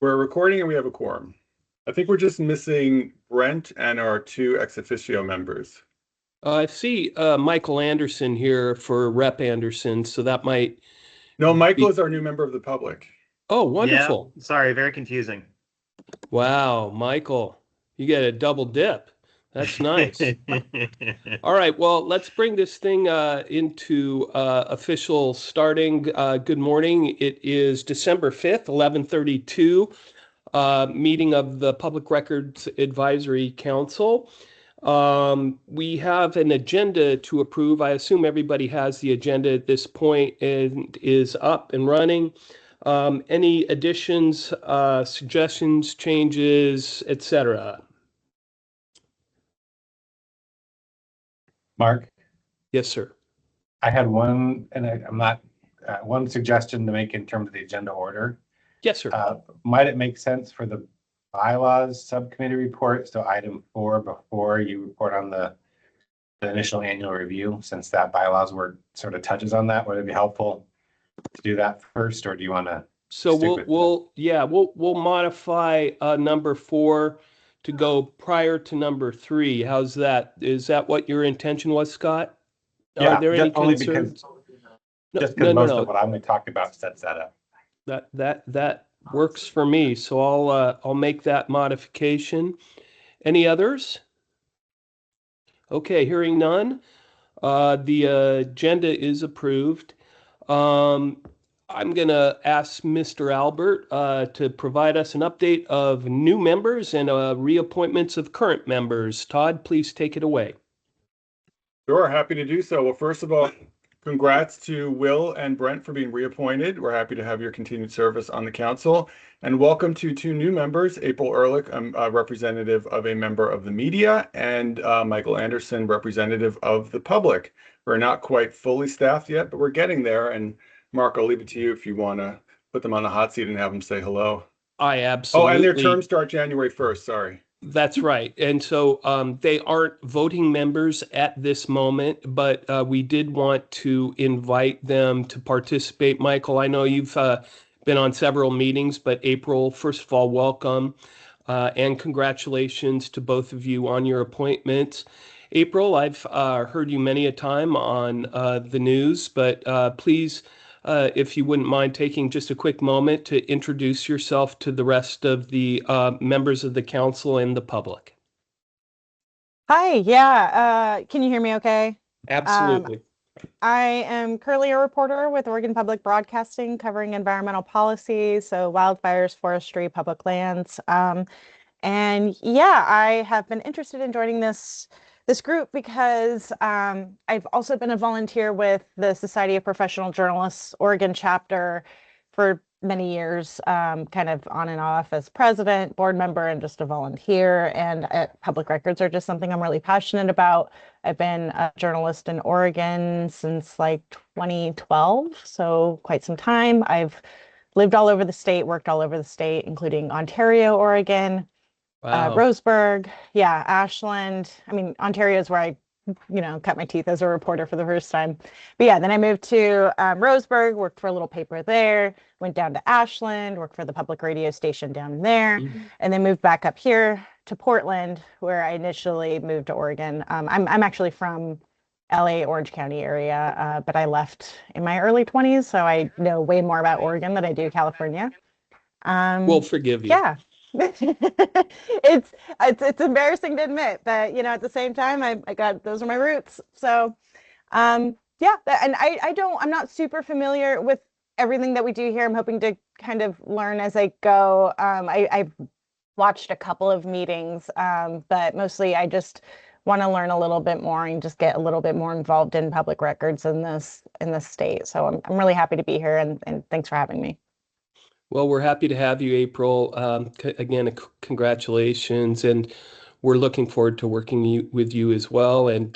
We're recording and we have a quorum. I think we're just missing Brent and our two ex officio members. I see Michael Anderson here for Rep. Anderson, so that might No, Michael be. is our new member of the public. Oh, Yeah, wonderful. sorry, very confusing. Wow, Michael, you get a double dip. That's nice. All right, well, let's bring this thing into official starting. Good morning. It is December 5th, 11:32, meeting of the Public Records Advisory Council. We have an agenda to approve. I assume everybody has the agenda at this point and is up and running. Any additions, suggestions, changes, etc.? Mark, Yes, sir. I had one, and I'm not, one suggestion to make in terms of the agenda order. Yes, sir. Might it make sense for the bylaws subcommittee report, so item 4 before you report on the initial annual review, since that bylaws work sort of touches on that? Would it be helpful to do that first, or do you want to? So we'll modify number 4 to go prior to number 3. How's that? Is that what your intention was, Scott? Yeah, Are there any only concerns? because most of what I'm going to talk about sets that up. That works for me. So I'll make that modification. Any others? Okay, hearing none. The agenda is approved. I'm going to ask Mr. Albert to provide us an update of new members and reappointments of current members. Todd, please take it away. Sure, happy to do so. Well, first of all, congrats to Will and Brent for being reappointed. We're happy to have your continued service on the council. And welcome to two new members, April Ehrlich, a representative of a member of the media, and Michael Anderson, representative of the public. We're not quite fully staffed yet, but we're getting there. And Mark, I'll leave it to you if you want to put them on the hot seat and have them say hello. I absolutely. Oh, and their terms start January 1st, sorry. That's right. And so they aren't voting members at this moment, but we did want to invite them to participate. Michael, I know you've been on several meetings, but April, first of all, welcome and congratulations to both of you on your appointments. April, I've heard you many a time on the news, but please, if you wouldn't mind taking just a quick moment to introduce yourself to the rest of the members of the council and the public. Hi, yeah. Can you hear me okay? Absolutely. I am currently a reporter with Oregon Public Broadcasting covering environmental policy, so wildfires, forestry, public lands. And yeah, I have been interested in joining this group because I've also been a volunteer with the Society of Professional Journalists Oregon chapter for many years, kind of on and off as president, board member, and just a volunteer. And public records are just something I'm really passionate about. I've been a journalist in Oregon since like 2012, so quite some time. I've lived all over the state, worked all over the state, including Ontario, Oregon, Wow. Roseburg, yeah, Ashland. I mean, Ontario is where I, cut my teeth as a reporter for the first time. But yeah, then I moved to Roseburg, worked for a little paper there, went down to Ashland, worked for the public radio station down there, and then moved back up here to Portland, where I initially moved to Oregon. I'm actually from LA, Orange County area, but I left in my early 20s, so I know way more about Oregon than I do California. We'll forgive you. Yeah. It's embarrassing to admit, but at the same time, I got those are my roots. So yeah, and I'm not super familiar with everything that we do here. I'm hoping to kind of learn as I go. I've watched a couple of meetings, but mostly I just want to learn a little bit more and just get a little bit more involved in public records in this state. So I'm really happy to be here, and thanks for having me. Well, we're happy to have you, April. Again, congratulations, and we're looking forward to working with you as well. And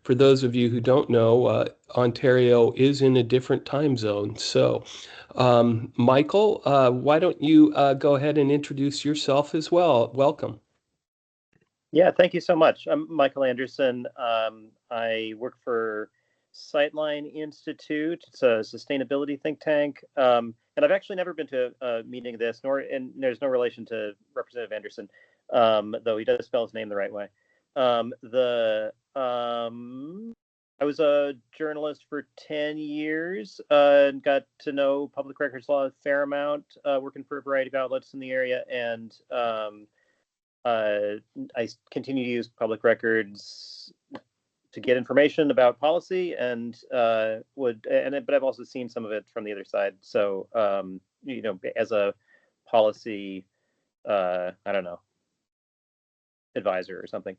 for those of you who don't know, Ontario is in a different time zone. So, Michael, why don't you go ahead and introduce yourself as well? Welcome. Yeah, thank you so much. I'm Michael Anderson. I work for Sightline Institute. It's a sustainability think tank. And I've actually never been to a meeting of this, and there's no relation to Representative Anderson, though he does spell his name the right way. I was a journalist for 10 years and got to know public records law a fair amount, working for a variety of outlets in the area. And I continue to use public records to get information about policy, and but I've also seen some of it from the other side. So as a policy, I don't know, advisor or something.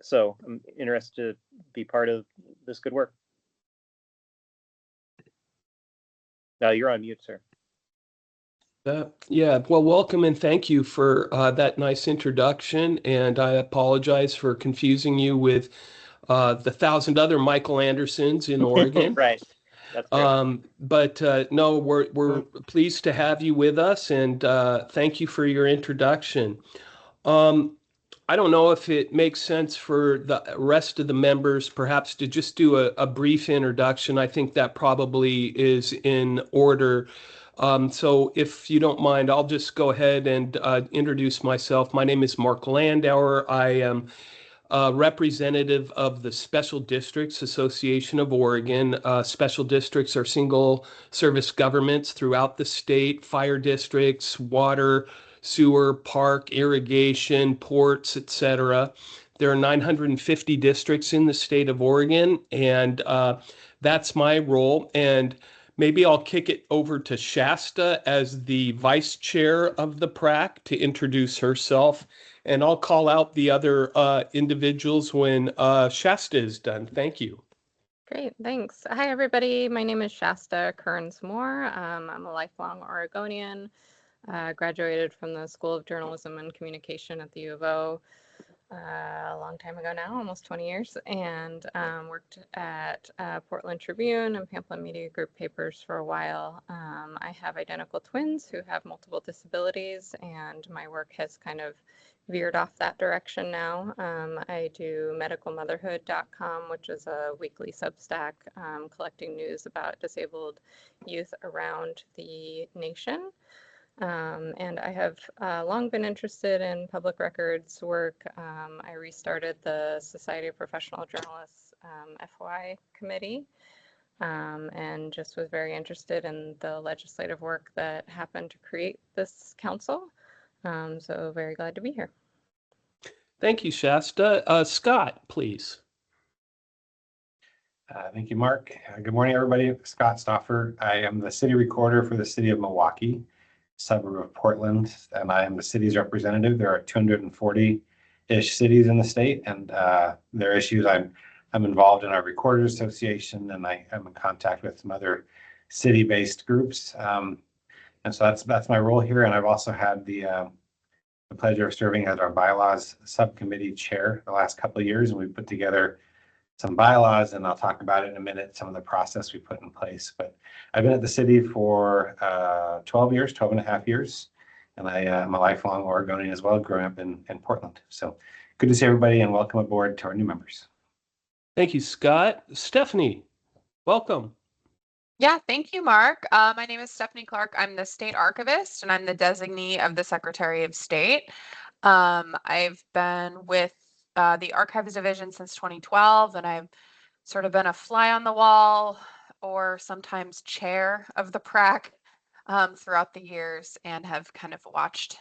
So I'm interested to be part of this good work. Now you're on mute, sir. Yeah, well, welcome and thank you for that nice introduction. And I apologize for confusing you with the 1,000 other Michael Andersons in Oregon. Right. That's fair. But no, we're pleased to have you with us, and thank you for your introduction. I don't know if it makes sense for the rest of the members perhaps to just do a brief introduction. I think that probably is in order. So if you don't mind, I'll just go ahead and introduce myself. My name is Mark Landauer. I am representative of the Special Districts Association of Oregon. Special districts are single service governments throughout the state, fire districts, water, sewer, park, irrigation, ports, etc. There are 950 districts in the state of Oregon, and that's my role. And maybe I'll kick it over to Shasta as the vice chair of the PRAC to introduce herself, and I'll call out the other individuals when Shasta is done. Thank you. Great, thanks. Hi, everybody. My name is Shasta Kearns-Moore. I'm a lifelong Oregonian. Graduated from the School of Journalism and Communication at the U of O a long time ago now, almost 20 years, and worked at Portland Tribune and Pamplin Media Group papers for a while. I have identical twins who have multiple disabilities, and my work has kind of veered off that direction now. I do medicalmotherhood.com, which is a weekly Substack collecting news about disabled youth around the nation. And I have long been interested in public records work. I restarted the Society of Professional Journalists FOI committee, and just was very interested in the legislative work that happened to create this council. So very glad to be here. Thank you, Shasta. Scott, please. Thank you, Mark. Good morning, everybody. Scott Stauffer. I am the city recorder for the city of Milwaukee, suburb of Portland, and I am the city's representative. There are 240-ish cities in the state, and their issues. I'm involved in our Recorders Association, and I am in contact with some other city-based groups. And so that's my role here. And I've also had the pleasure of serving as our bylaws subcommittee chair the last couple of years, and we put together some bylaws, and I'll talk about it in a minute, some of the process we put in place. But I've been at the city for 12 and a half years, and I am a lifelong Oregonian as well, growing up in Portland. So good to see everybody, and welcome aboard to our new members. Thank you, Scott. Stephanie, welcome. Yeah, thank you, Mark. My name is Stephanie Clark. I'm the state archivist, and I'm the designee of the Secretary of State. I've been with the Archives Division since 2012, and I've sort of been a fly on the wall or sometimes chair of the PRAC throughout the years, and have kind of watched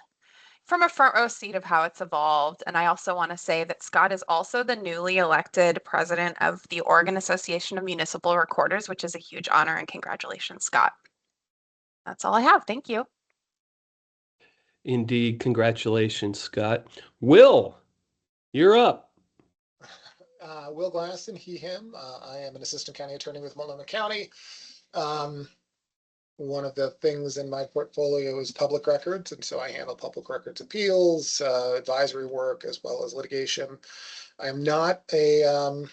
from a front row seat of how it's evolved. And I also want to say that Scott is also the newly elected president of the Oregon Association of Municipal Recorders, which is a huge honor, and congratulations, Scott. That's all I have. Thank you. Indeed. Congratulations, Scott. Will, you're up. Will Glasson, he, him. I am an assistant county attorney with Multnomah County. One of the things in my portfolio is public records, and so I handle public records appeals, advisory work, as well as litigation. I am not a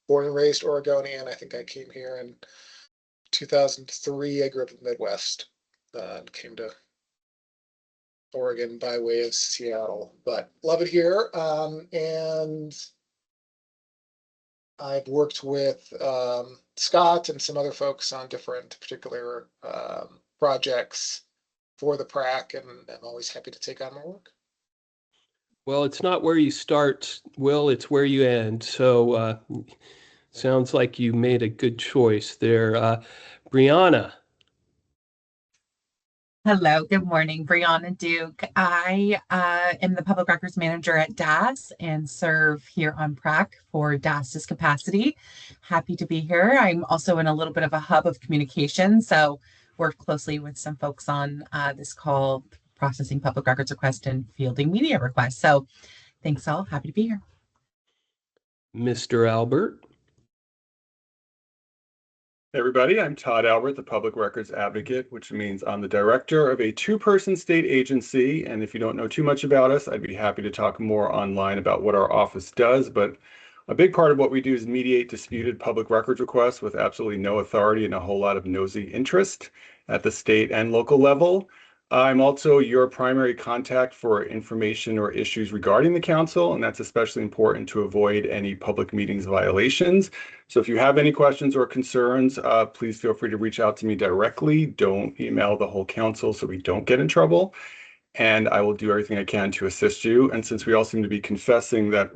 born and raised Oregonian. I think I came here in 2003. I grew up in the Midwest and came to Oregon by way of Seattle, but love it here. And I've worked with Scott and some other folks on different particular projects for the PrAC, and I'm always happy to take on more work. Well, it's not where you start, Will, it's where you end. So sounds like you made a good choice there. Brianna. Hello, good morning. Brianna Duke. I am the public records manager at DAS and serve here on PrAC for DAS's capacity. Happy to be here. I'm also in a little bit of a hub of communication, so work closely with some folks on this call, processing public records requests and fielding media requests. So thanks all. Happy to be here. Mr. Albert. Hey everybody, I'm Todd Albert, the Public Records Advocate, which means I'm the director of a two-person state agency. And if you don't know too much about us, I'd be happy to talk more online about what our office does. But a big part of what we do is mediate disputed public records requests with absolutely no authority and a whole lot of nosy interest at the state and local level. I'm also your primary contact for information or issues regarding the council, and that's especially important to avoid any public meetings violations. So if you have any questions or concerns, please feel free to reach out to me directly. Don't email the whole council so we don't get in trouble. And I will do everything I can to assist you. And since we all seem to be confessing that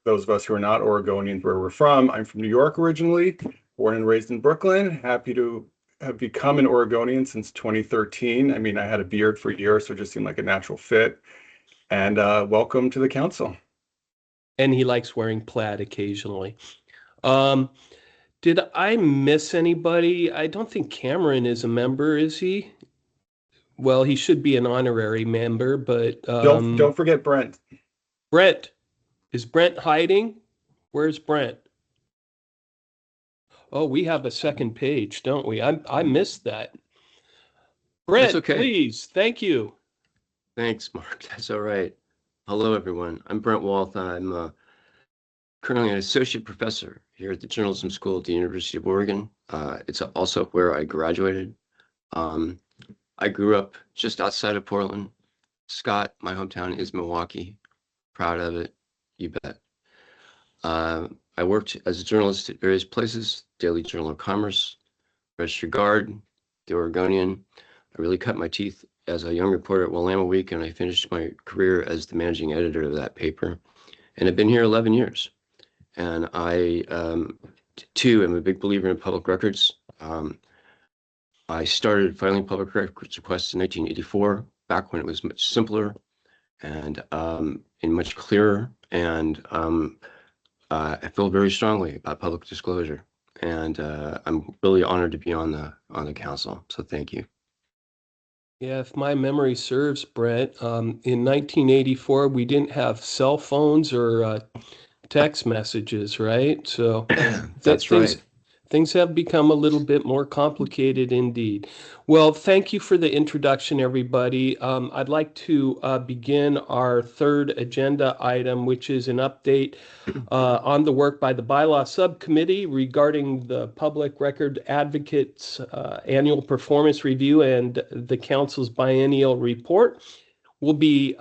those of us who are not Oregonians where we're from, I'm from New York originally, born and raised in Brooklyn, happy to have become an Oregonian since 2013. I mean, I had a beard for years, so it just seemed like a natural fit. And welcome to the council. And he likes wearing plaid occasionally. Did I miss anybody? I don't think Cameron is a member, is he? Well, he should be an honorary member, but don't forget Brent. Brent. Is Brent hiding? Where's Brent? Oh, we have a second page, don't we? I missed that. Brent, okay. Please. Thank you. Thanks, Mark. That's all right. Hello, everyone. I'm Brent Walth. I'm currently an associate professor here at the Journalism School at the University of Oregon. It's also where I graduated. I grew up just outside of Portland. Scott, my hometown is Milwaukee. Proud of it. You bet. I worked as a journalist at various places, Daily Journal of Commerce, Register Guard, The Oregonian. I really cut my teeth as a young reporter at Willamette Week, and I finished my career as the managing editor of that paper. And I've been here 11 years. And I, too, am a big believer in public records. I started filing public records requests in 1984, back when it was much simpler and much clearer. And I feel very strongly about public disclosure, and I'm really honored to be on the council. So thank you. Yeah, if my memory serves, Brent, in 1984 we didn't have cell phones or text messages, right? So That's right. Things have become a little bit more complicated indeed. Well, thank you for the introduction, everybody. I'd like to begin our third agenda item, which is an update on the work by the Bylaw Subcommittee regarding the Public Record Advocates Annual Performance Review and the Council's Biennial Report. We'll be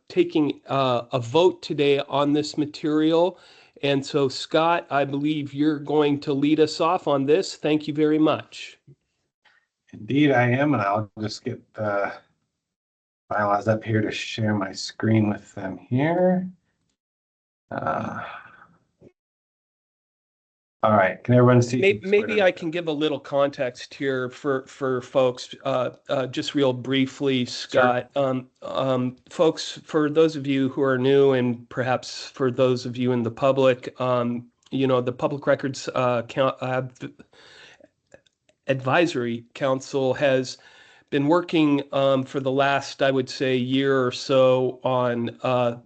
taking a vote today on this material. And so, Scott, I believe you're going to lead us off on this. Thank you very much. Indeed, I am, and I'll just get the bylaws up here to share my screen with them here. All right, can everyone see? Maybe I can give a little context here for folks, just real briefly, Scott. Sure. Folks, for those of you who are new, and perhaps for those of you in the public, the Public Records Advisory Council has been working for the last, I would say, year or so on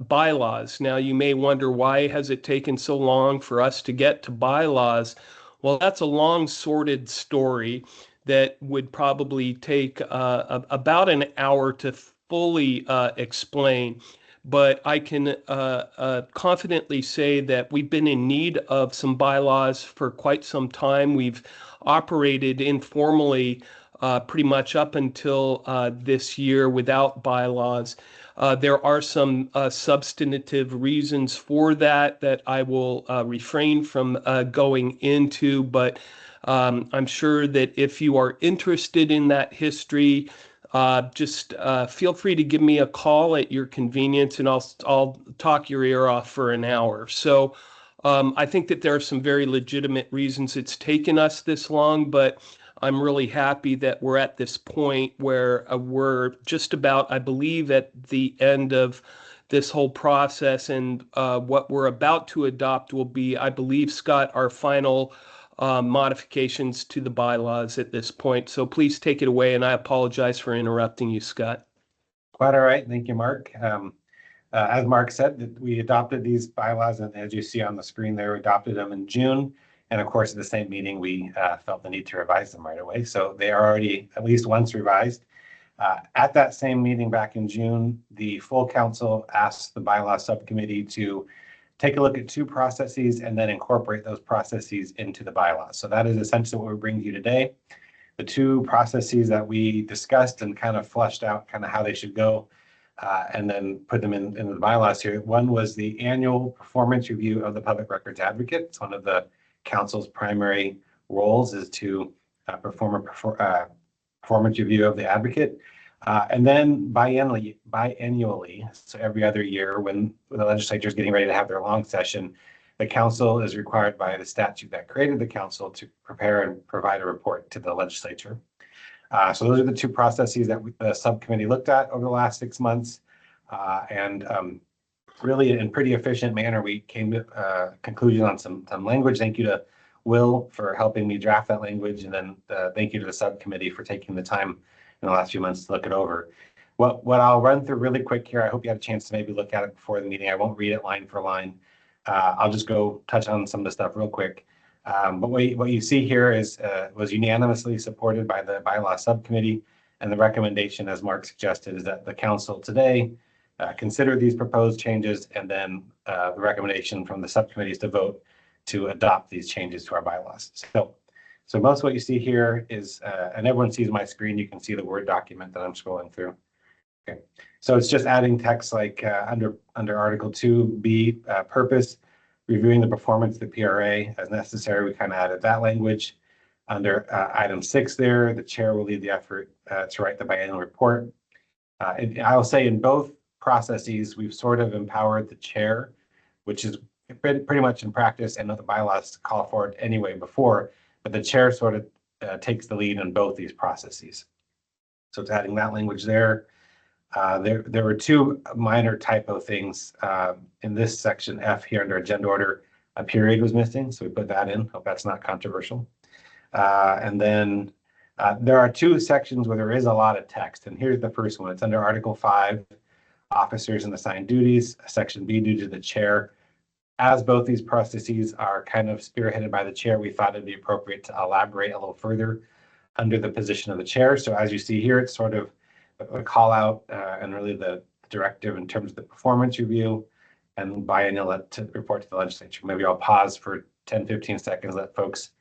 bylaws. Now, you may wonder, why has it taken so long for us to get to bylaws? Well, that's a long, sordid story that would probably take about an hour to fully explain. But I can confidently say that we've been in need of some bylaws for quite some time. We've operated informally pretty much up until this year without bylaws. There are some substantive reasons for that I will refrain from going into, but I'm sure that if you are interested in that history, just feel free to give me a call at your convenience, and I'll talk your ear off for an hour. So I think that there are some very legitimate reasons it's taken us this long, but I'm really happy that we're at this point where we're just about, I believe, at the end of this whole process, and what we're about to adopt will be, I believe, Scott, our final modifications to the bylaws at this point. So please take it away, and I apologize for interrupting you, Scott. Quite all right. Thank you, Mark. As Mark said, we adopted these bylaws, and as you see on the screen there, we adopted them in June. And of course, at the same meeting, we felt the need to revise them right away. So they are already at least once revised. At that same meeting back in June, the full council asked the bylaw subcommittee to take a look at 2 processes and then incorporate those processes into the bylaws. So that is essentially what we bring to you today. The 2 processes that we discussed and kind of fleshed out kind of how they should go, and then put them in the bylaws here. One was the annual performance review of the public records advocate. It's one of the council's primary roles is to perform a performance review of the advocate. And then biannually, so every other year when the legislature is getting ready to have their long session, the council is required by the statute that created the council to prepare and provide a report to the legislature. So those are the 2 processes that the subcommittee looked at over the last 6 months. And really in pretty efficient manner, we came to a conclusion on some language. Thank you to Will for helping me draft that language. And then thank you to the subcommittee for taking the time in the last few months to look it over. What I'll run through really quick here, I hope you had a chance to maybe look at it before the meeting. I won't read it line for line. I'll just go touch on some of the stuff real quick. But what you see here is was unanimously supported by the bylaw subcommittee, and the recommendation, as Mark suggested, is that the council today consider these proposed changes, and then the recommendation from the subcommittees to vote to adopt these changes to our bylaws. So most of what you see here is, and everyone sees my screen, you can see the Word document that I'm scrolling through. Okay, so it's just adding text like under Article 2B, purpose, reviewing the performance of the PRA as necessary. We kind of added that language. Under item 6 there, the chair will lead the effort to write the biannual report. And I will say in both processes, we've sort of empowered the chair, which is pretty much in practice, and the bylaws call for it anyway before, but the chair sort of takes the lead in both these processes. So it's adding that language there. There were 2 minor typo things in this section F here under agenda order. A period was missing, so we put that in. Hope that's not controversial. And then there are 2 sections where there is a lot of text, and here's the first one. It's under Article 5, officers and assigned duties, section B, due to the chair. As both these processes are kind of spearheaded by the chair, we thought it'd be appropriate to elaborate a little further under the position of the chair. So as you see here, it's sort of a call out and really the directive in terms of the performance review and biennial to report to the legislature. Maybe I'll pause for 10-15 seconds, let folks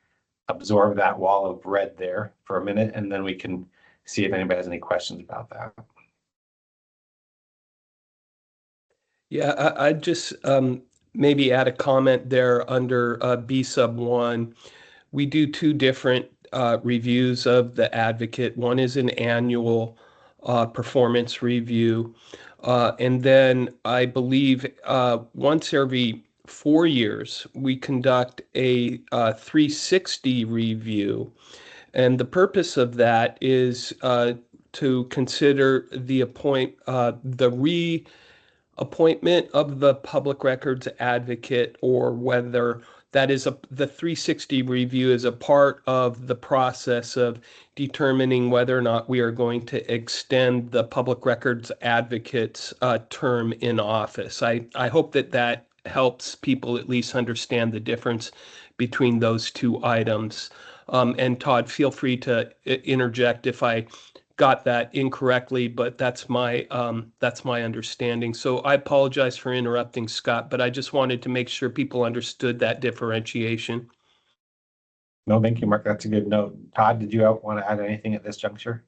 absorb that wall of red there for a minute, and then we can see if anybody has any questions about that. Yeah, I'd just maybe add a comment there under B sub 1. We do 2 different reviews of the advocate. One is an annual performance review. And then I believe once every 4 years, we conduct a 360 review. And the purpose of that is to consider the reappointment of the public records advocate, or whether that is the 360 review is a part of the process of determining whether or not we are going to extend the public records advocate's term in office. I hope that helps people at least understand the difference between those 2 items. And Todd, feel free to interject if I got that incorrectly, but that's my understanding. So I apologize for interrupting, Scott, but I just wanted to make sure people understood that differentiation. No, thank you, Mark. That's a good note. Todd, did you want to add anything at this juncture?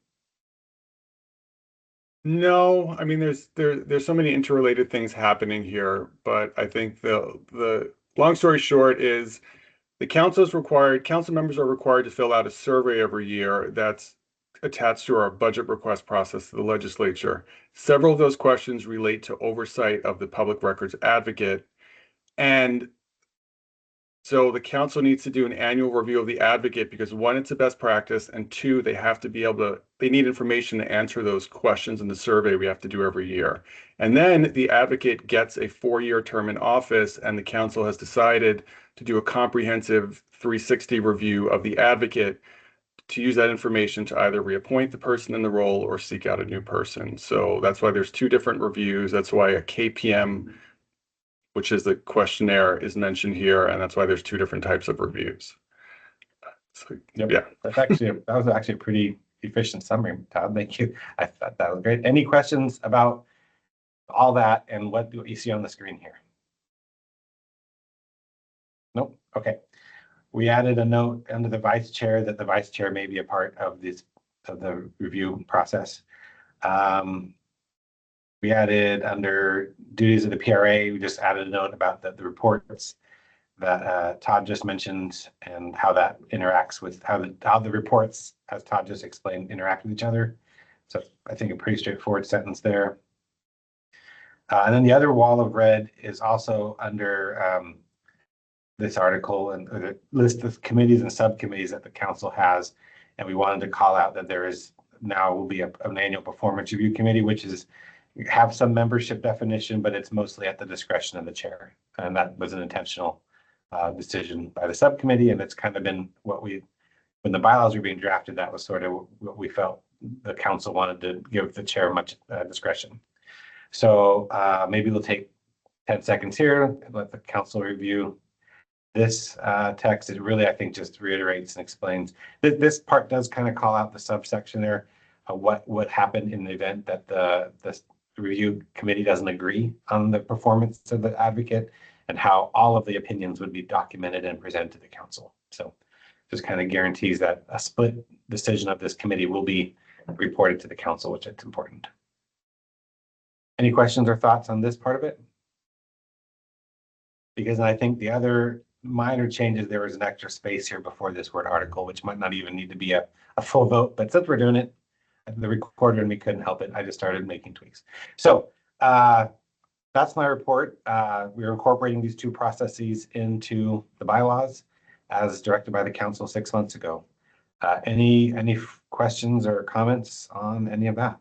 No, I mean there's so many interrelated things happening here, but I think the long story short is council members are required to fill out a survey every year that's attached to our budget request process to the legislature. Several of those questions relate to oversight of the public records advocate. And so the council needs to do an annual review of the advocate because one, it's a best practice, and two, they need information to answer those questions in the survey we have to do every year. And then the advocate gets a 4-year term in office, and the council has decided to do a comprehensive 360 review of the advocate to use that information to either reappoint the person in the role or seek out a new person. So that's why there's 2 different reviews. That's why a KPM, which is the questionnaire, is mentioned here, and that's why there's 2 different types of reviews. So, Yep. yeah. That was actually a pretty efficient summary, Todd. Thank you. I thought that was great. Any questions about all that and what do you see on the screen here? Nope. Okay. We added a note under the vice chair that the vice chair may be a part of the review process. We added under duties of the PRA, we just added a note about the reports that Todd just mentioned and how that interacts with how the reports, as Todd just explained, interact with each other. So I think a pretty straightforward sentence there. And then the other wall of red is also under this article and the list of committees and subcommittees that the council has. And we wanted to call out that there is now will be an annual performance review committee, which is have some membership definition, but it's mostly at the discretion of the chair. And that was an intentional decision by the subcommittee. And it's kind of been when the bylaws were being drafted, that was sort of what we felt the council wanted to give the chair much discretion. So maybe we'll take 10 seconds here and let the council review this text. It really, I think, just reiterates and explains. This part does kind of call out the subsection there, what would happen in the event that the review committee doesn't agree on the performance of the advocate, and how all of the opinions would be documented and presented to the council. So just kind of guarantees that a split decision of this committee will be reported to the council, which is important. Any questions or thoughts on this part of it? Because I think the other minor changes, there was an extra space here before this word article, which might not even need to be a full vote, but since we're doing it, the recorder and we couldn't help it, I just started making tweaks. So that's my report. We're incorporating these 2 processes into the bylaws as directed by the council 6 months ago. Any questions or comments on any of that?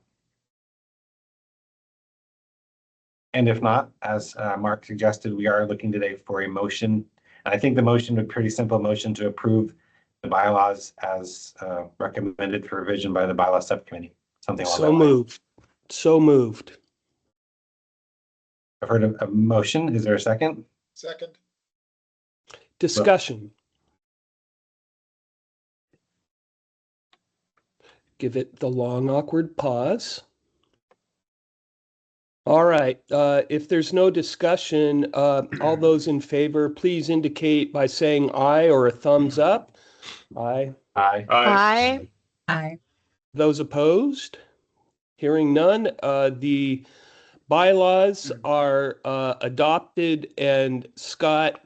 And if not, as Mark suggested, we are looking today for a motion. And I think the motion would be a pretty simple motion to approve the bylaws as recommended for revision by the bylaw subcommittee. Something along that line. So moved. I've heard a motion. Is there a second? Second. Discussion. Give it the long, awkward pause. All right. If there's no discussion, all those in favor, please indicate by saying aye or a thumbs up. Aye. Aye. Aye. Aye. Those opposed? Hearing none, the bylaws are adopted, and Scott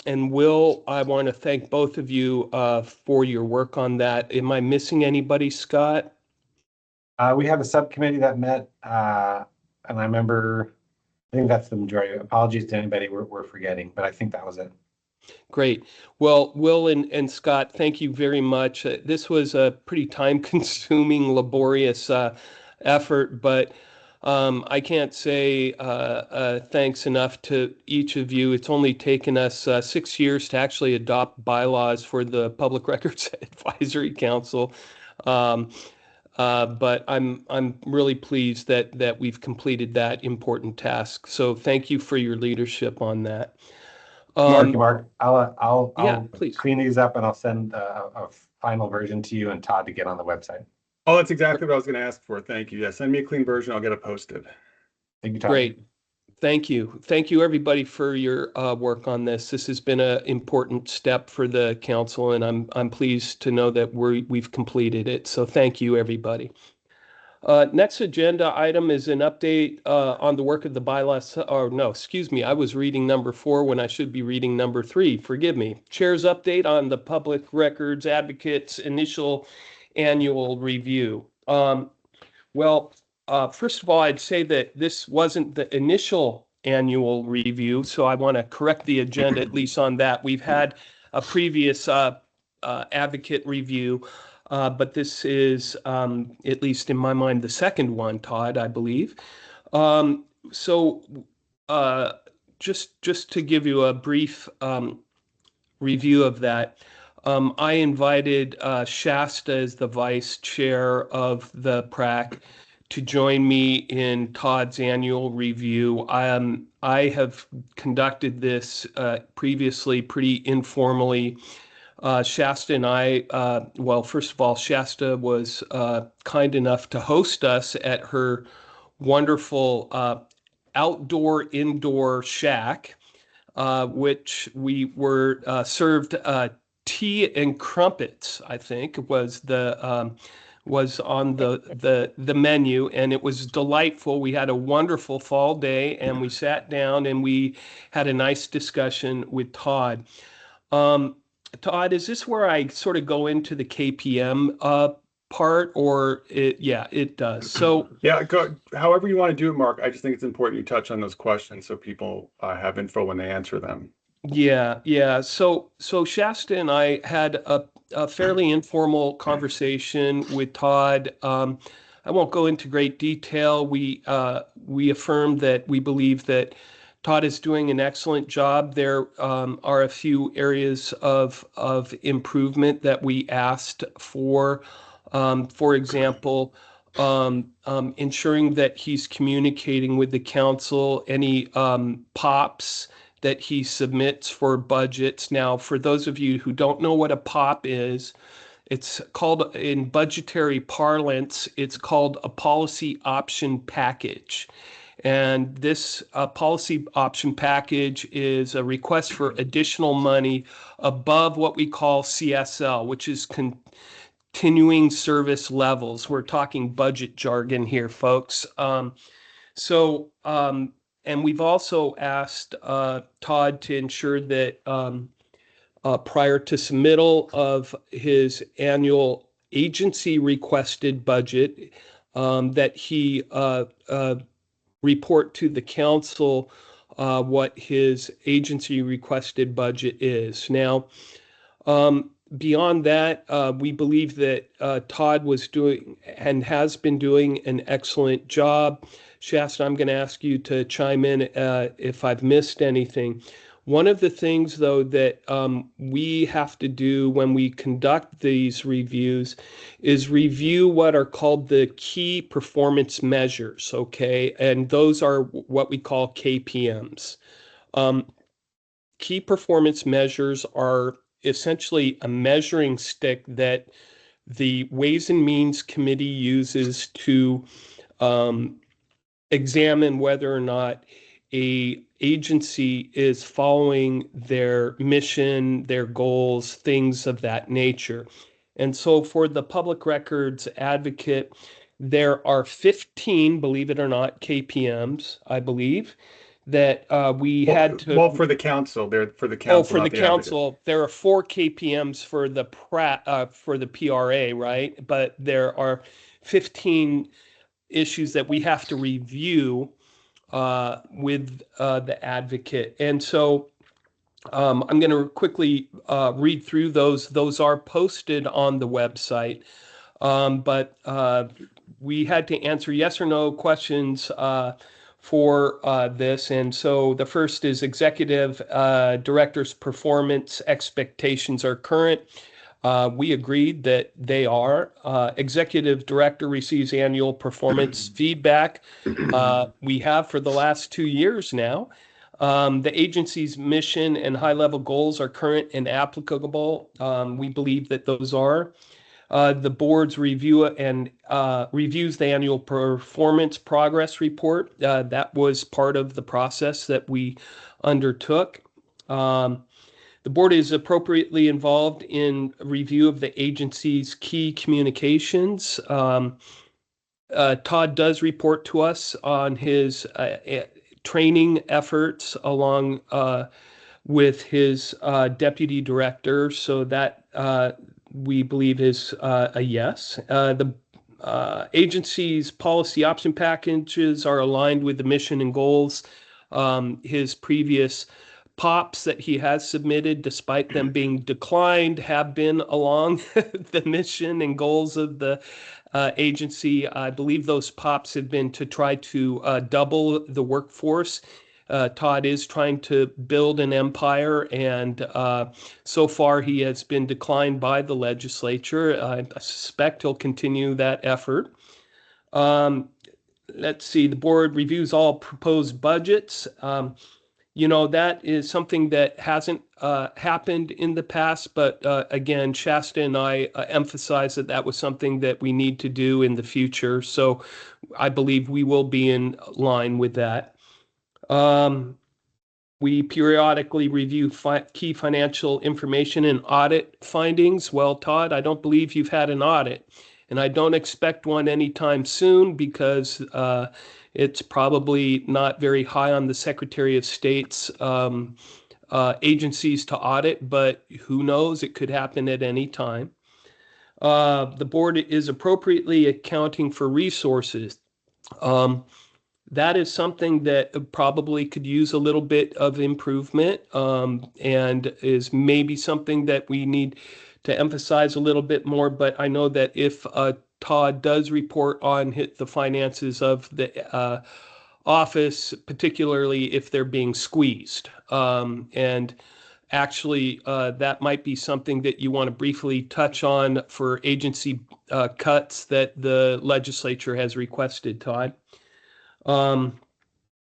and Will, I want to thank both of you for your work on that. Am I missing anybody, Scott? We have a subcommittee that met, and I remember, I think that's the majority. Apologies to anybody we're forgetting, but I think that was it. Great. Well, Will and Scott, thank you very much. This was a pretty time-consuming, laborious effort, but I can't say thanks enough to each of you. It's only taken us 6 years to actually adopt bylaws for the Public Records Advisory Council. But I'm really pleased that we've completed that important task. So thank you for your leadership on that. Mark, I'll please clean these up and I'll send a final version to you and Todd to get on the website. Oh, that's exactly what I was going to ask for. Thank you. Yeah, send me a clean version. I'll get it posted. Thank you, Todd. Great. Thank you. Thank you, everybody, for your work on this. This has been an important step for the council, and I'm pleased to know that we've completed it. So thank you, everybody. Next agenda item is an update on the work of the bylaws. Or no, excuse me, I was reading number 4 when I should be reading number 3. Forgive me. Chair's update on the Public Records Advocates initial annual review. First of all, I'd say that this wasn't the initial annual review, so I want to correct the agenda at least on that. We've had a previous advocate review. But this is, at least in my mind, the second one, Todd, I believe. Just to give you a brief review of that, I invited Shasta as the vice chair of the PRAC to join me in Todd's annual review. I have conducted this previously pretty informally. Shasta and I, first of all, Shasta was kind enough to host us at her wonderful outdoor-indoor shack, which we were served tea and crumpets, I think, was on the menu, and it was delightful. We had a wonderful fall day, and we sat down and we had a nice discussion with Todd. Todd, is this where I sort of go into the KPM part, or it does? So yeah, go however you want to do it, Mark. I just think it's important you touch on those questions so people have info when they answer them. Yeah. So Shasta and I had a fairly informal conversation with Todd. I won't go into great detail. We affirmed that we believe that Todd is doing an excellent job. There are a few areas of improvement that we asked for. For example, ensuring that he's communicating with the council any POPs that he submits for budgets. Now, for those of you who don't know what a POP is, it's called, in budgetary parlance, it's called a policy option package. And this policy option package is a request for additional money above what we call CSL, which is continuing service levels. We're talking budget jargon here, folks. And we've also asked Todd to ensure that prior to submittal of his annual agency requested budget, that he report to the council what his agency requested budget is. Now, beyond that, we believe that Todd was doing and has been doing an excellent job. Shasta, I'm going to ask you to chime in if I've missed anything. One of the things, though, that we have to do when we conduct these reviews is review what are called the key performance measures, okay? And those are what we call KPMs. Key performance measures are essentially a measuring stick that the Ways and Means Committee uses to examine whether or not an agency is following their mission, their goals, things of that nature. And so for the Public Records Advocate, there are 15, believe it or not, KPMs, I believe, that we had to... Well, for the council, for the council. Oh, for the council, there are 4 KPMs for the PRA, right? But there are 15 issues that we have to review with the advocate. And so I'm going to quickly read through those. Those are posted on the website, but we had to answer yes or no questions for this. And so the first is executive director's performance expectations are current. We agreed that they are. Executive director receives annual performance feedback. We have for the last 2 years now. The agency's mission and high-level goals are current and applicable. We believe that those are. The board's review and reviews the annual performance progress report. That was part of the process that we undertook. The board is appropriately involved in review of the agency's key communications. Todd does report to us on his training efforts along with his deputy director, so that we believe is a yes. The agency's policy option packages are aligned with the mission and goals. His previous POPs that he has submitted, despite them being declined, have been along the mission and goals of the agency. I believe those POPs have been to try to double the workforce. Todd is trying to build an empire, and so far he has been declined by the legislature. I suspect he'll continue that effort. Let's see, the board reviews all proposed budgets. That is something that hasn't happened in the past, but again, Shasta and I emphasize that that was something that we need to do in the future. So I believe we will be in line with that. We periodically review key financial information and audit findings. Well, Todd, I don't believe you've had an audit, and I don't expect one anytime soon because it's probably not very high on the Secretary of State's agencies to audit, but who knows? It could happen at any time. The board is appropriately accounting for resources. That is something that probably could use a little bit of improvement, and is maybe something that we need to emphasize a little bit more. But I know that if Todd does report on the finances of the office, particularly if they're being squeezed. And actually, that might be something that you want to briefly touch on for agency cuts that the legislature has requested, Todd.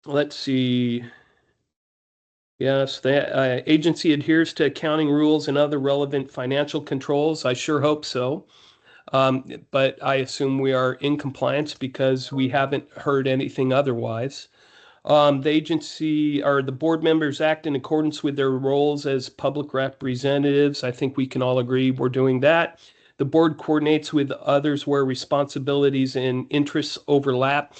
Let's see. Yes, the agency adheres to accounting rules and other relevant financial controls. I sure hope so. But I assume we are in compliance because we haven't heard anything otherwise. The agency or the board members act in accordance with their roles as public representatives. I think we can all agree we're doing that. The board coordinates with others where responsibilities and interests overlap.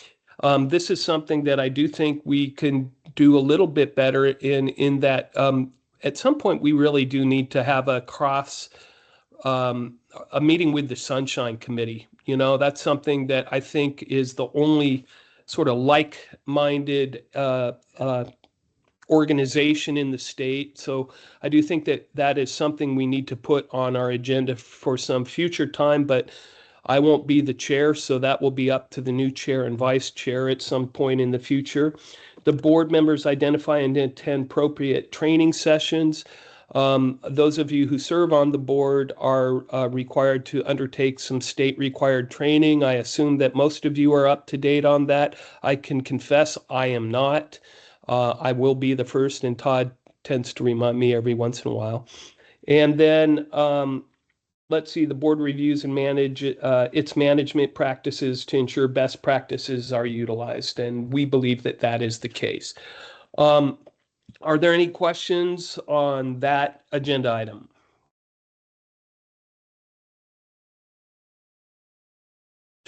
This is something that I do think we can do a little bit better in that at some point we really do need to have a meeting with the Sunshine Committee. That's something that I think is the only sort of like-minded organization in the state. So I do think that that is something we need to put on our agenda for some future time, but I won't be the chair, so that will be up to the new chair and vice chair at some point in the future. The board members identify and attend appropriate training sessions. Those of you who serve on the board are required to undertake some state-required training. I assume that most of you are up to date on that. I can confess I am not. I will be the first, and Todd tends to remind me every once in a while. And then let's see, the board reviews and manage its management practices to ensure best practices are utilized, and we believe that that is the case. Are there any questions on that agenda item?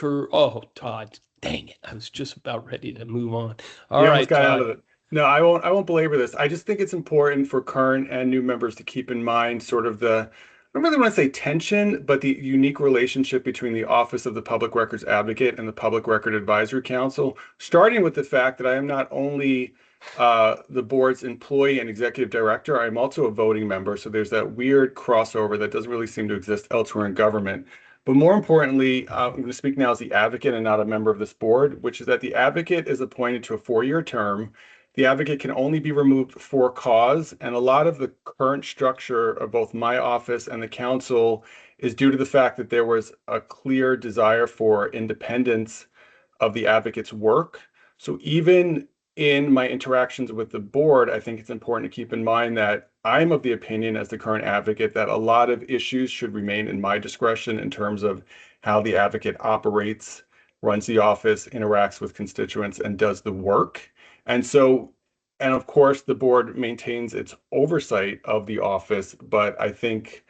Oh, Todd, dang it. I was just about ready to move on. All right, got Todd. out of it. No, I won't belabor this. I just think it's important for current and new members to keep in mind sort of I don't really want to say tension, but the unique relationship between the Office of the Public Records Advocate and the Public Record Advisory Council, starting with the fact that I am not only the board's employee and executive director, I'm also a voting member. So there's that weird crossover that doesn't really seem to exist elsewhere in government. But more importantly, I'm going to speak now as the advocate and not a member of this board, which is that the advocate is appointed to a 4-year term. The advocate can only be removed for cause, and a lot of the current structure of both my office and the council is due to the fact that there was a clear desire for independence of the advocate's work. So even in my interactions with the board, I think it's important to keep in mind that I'm of the opinion as the current advocate that a lot of issues should remain in my discretion in terms of how the advocate operates, runs the office, interacts with constituents, and does the work. And of course, the board maintains its oversight of the office, but I think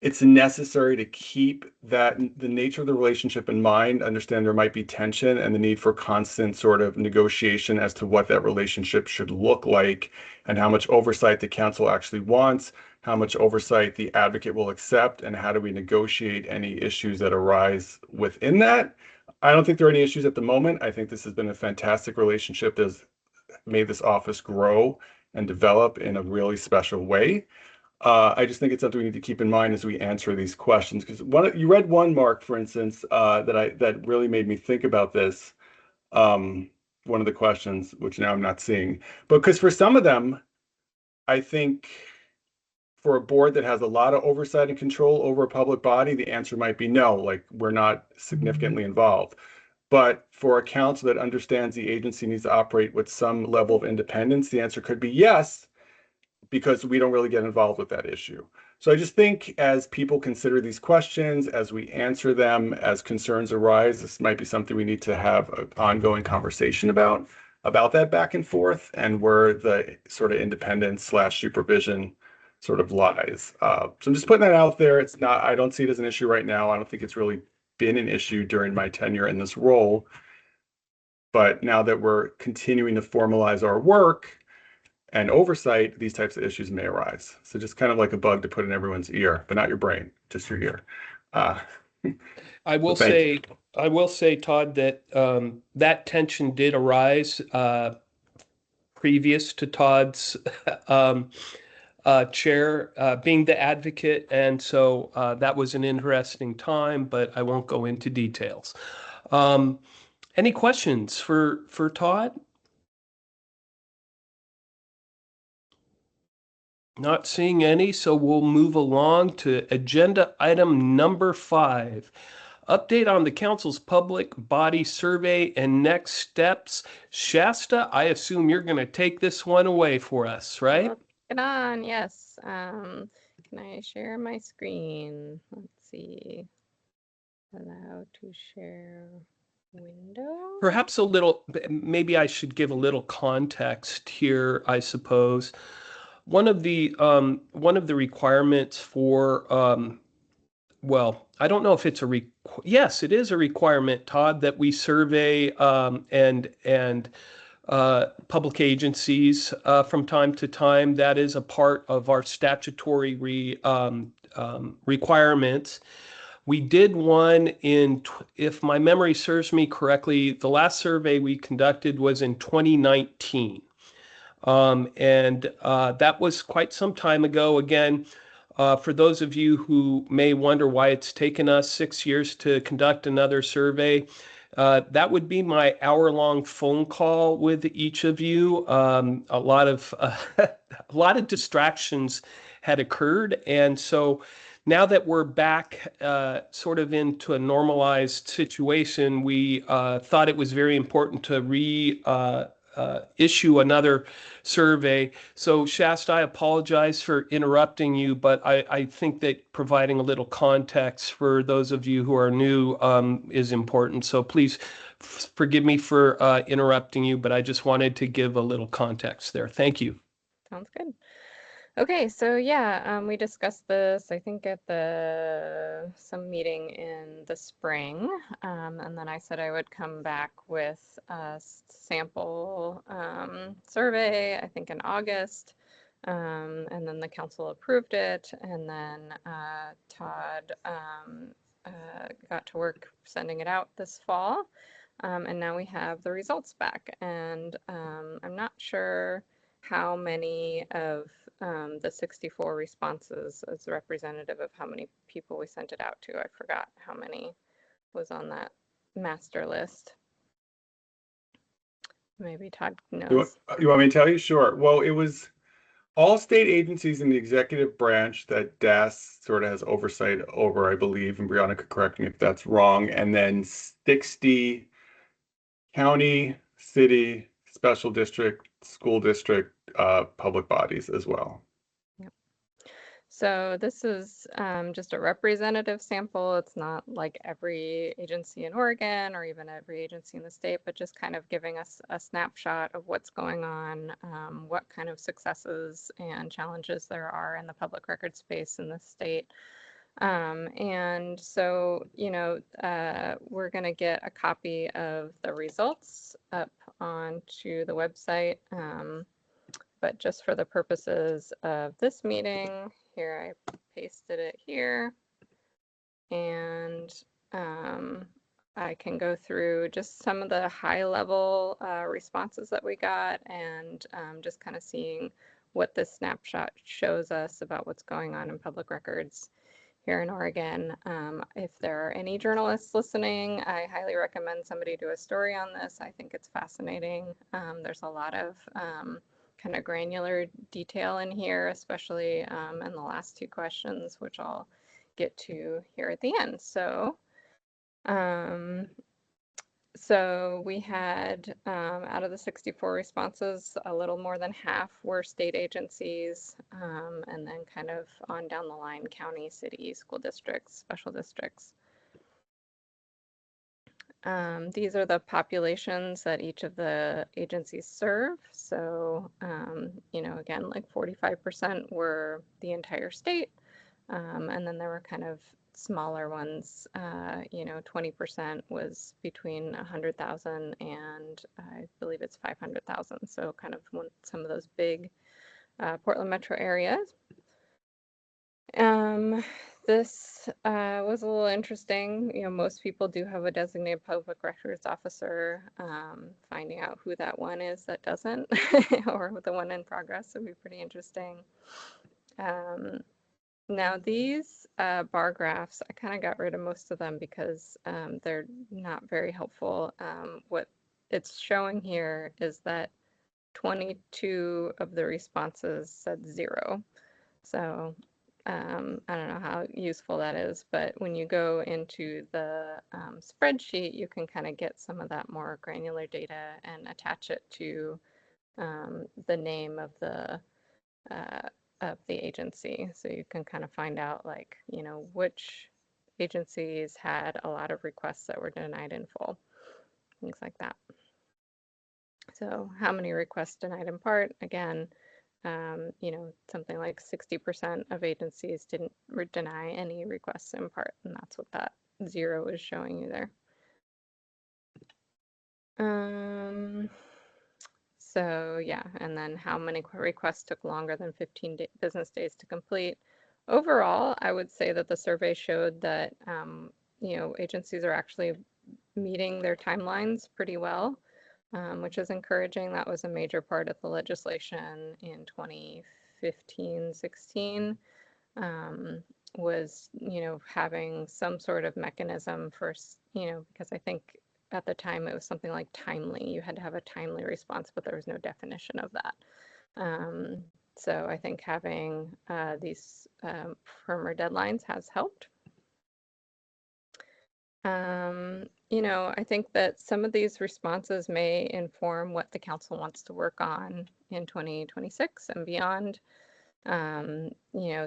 it's necessary to keep that the nature of the relationship in mind, understand there might be tension and the need for constant sort of negotiation as to what that relationship should look like and how much oversight the council actually wants, how much oversight the advocate will accept, and how do we negotiate any issues that arise within that. I don't think there are any issues at the moment. I think this has been a fantastic relationship that's made this office grow and develop in a really special way. I just think it's something we need to keep in mind as we answer these questions. Because you read one, Mark, for instance, that really made me think about this. One of the questions, which now I'm not seeing, but because for some of them, I think for a board that has a lot of oversight and control over a public body, the answer might be no, like we're not significantly involved. But for a council that understands the agency needs to operate with some level of independence, the answer could be yes, because we don't really get involved with that issue. So I just think as people consider these questions, as we answer them, as concerns arise, this might be something we need to have an ongoing conversation about that back and forth and where the sort of independence / supervision sort of lies. So I'm just putting that out there. It's not, I don't see it as an issue right now. I don't think it's really been an issue during my tenure in this role. But now that we're continuing to formalize our work and oversight, these types of issues may arise. So just kind of like a bug to put in everyone's ear, but not your brain, just your ear. I will say, Todd, that that tension did arise previous to Todd's chair being the advocate, and so that was an interesting time, but I won't go into details. Any questions for Todd? Not seeing any, so we'll move along to agenda item number 5. Update on the council's public body survey and next steps. Shasta, I assume you're going to take this one away for us, right? Get on, yes. Can I share my screen? Let's see. Allow to share window. Perhaps maybe I should give a little context here, I suppose. One of the requirements for well, I don't know if it's yes, it is a requirement, Todd, that we survey and public agencies from time to time. That is a part of our statutory requirements. We did one if my memory serves me correctly, the last survey we conducted was in 2019. And that was quite some time ago. Again, for those of you who may wonder why it's taken us 6 years to conduct another survey, that would be my hour-long phone call with each of you. A lot of distractions had occurred, and so now that we're back sort of into a normalized situation, we thought it was very important to issue another survey. So Shasta, I apologize for interrupting you, but I think that providing a little context for those of you who are new is important. So please forgive me for interrupting you, but I just wanted to give a little context there. Thank you. Sounds good. Okay, so yeah, we discussed this, I think, at some meeting in the spring, and then I said I would come back with a sample survey, I think in August, and then the council approved it, and then Todd got to work sending it out this fall, and now we have the results back, and I'm not sure how many of the 64 responses is representative of how many people we sent it out to. I forgot how many was on that master list. Maybe Todd knows. You want me to tell you? Sure. Well, it was all state agencies in the executive branch that DAS sort of has oversight over, I believe, and Brianna could correct me if that's wrong, and then 60 county, city, special district, school district, public bodies as well. Yep. So this is just a representative sample. It's not like every agency in Oregon or even every agency in the state, but just kind of giving us a snapshot of what's going on, what kind of successes and challenges there are in the public record space in the state. And so, we're going to get a copy of the results up onto the website. But just for the purposes of this meeting, here I pasted it here. And I can go through just some of the high level responses that we got and just kind of seeing what this snapshot shows us about what's going on in public records here in Oregon. If there are any journalists listening, I highly recommend somebody do a story on this. I think it's fascinating. There's a lot of kind of granular detail in here, especially in the last two questions, which I'll get to here at the end. So we had, out of the 64 responses, a little more than half were state agencies, and then kind of on down the line, county, city, school districts, special districts. These are the populations that each of the agencies serve. So, again, like 45% were the entire state. And then there were kind of smaller ones, 20% was between 100,000 and I believe it's 500,000. So kind of some of those big Portland metro areas. This was a little interesting. Most people do have a designated public records officer. Finding out who that one is that doesn't, or the one in progress, would be pretty interesting. Now these bar graphs, I kind of got rid of most of them because they're not very helpful. What it's showing here is that 22 of the responses said 0. So I don't know how useful that is, but when you go into the spreadsheet, you can kind of get some of that more granular data and attach it to the name of the agency. So you can kind of find out which agencies had a lot of requests that were denied in full, things like that. So how many requests denied in part? Again, something like 60% of agencies didn't deny any requests in part, and that's what that 0 is showing you there. So yeah, and then how many requests took longer than 15 business days to complete. Overall, I would say that the survey showed that, agencies are actually meeting their timelines pretty well, which is encouraging. That was a major part of the legislation in 2015-16, was, having some sort of mechanism for, because I think at the time it was something like timely. You had to have a timely response, but there was no definition of that. So I think having these firmer deadlines has helped. I think that some of these responses may inform what the council wants to work on in 2026 and beyond.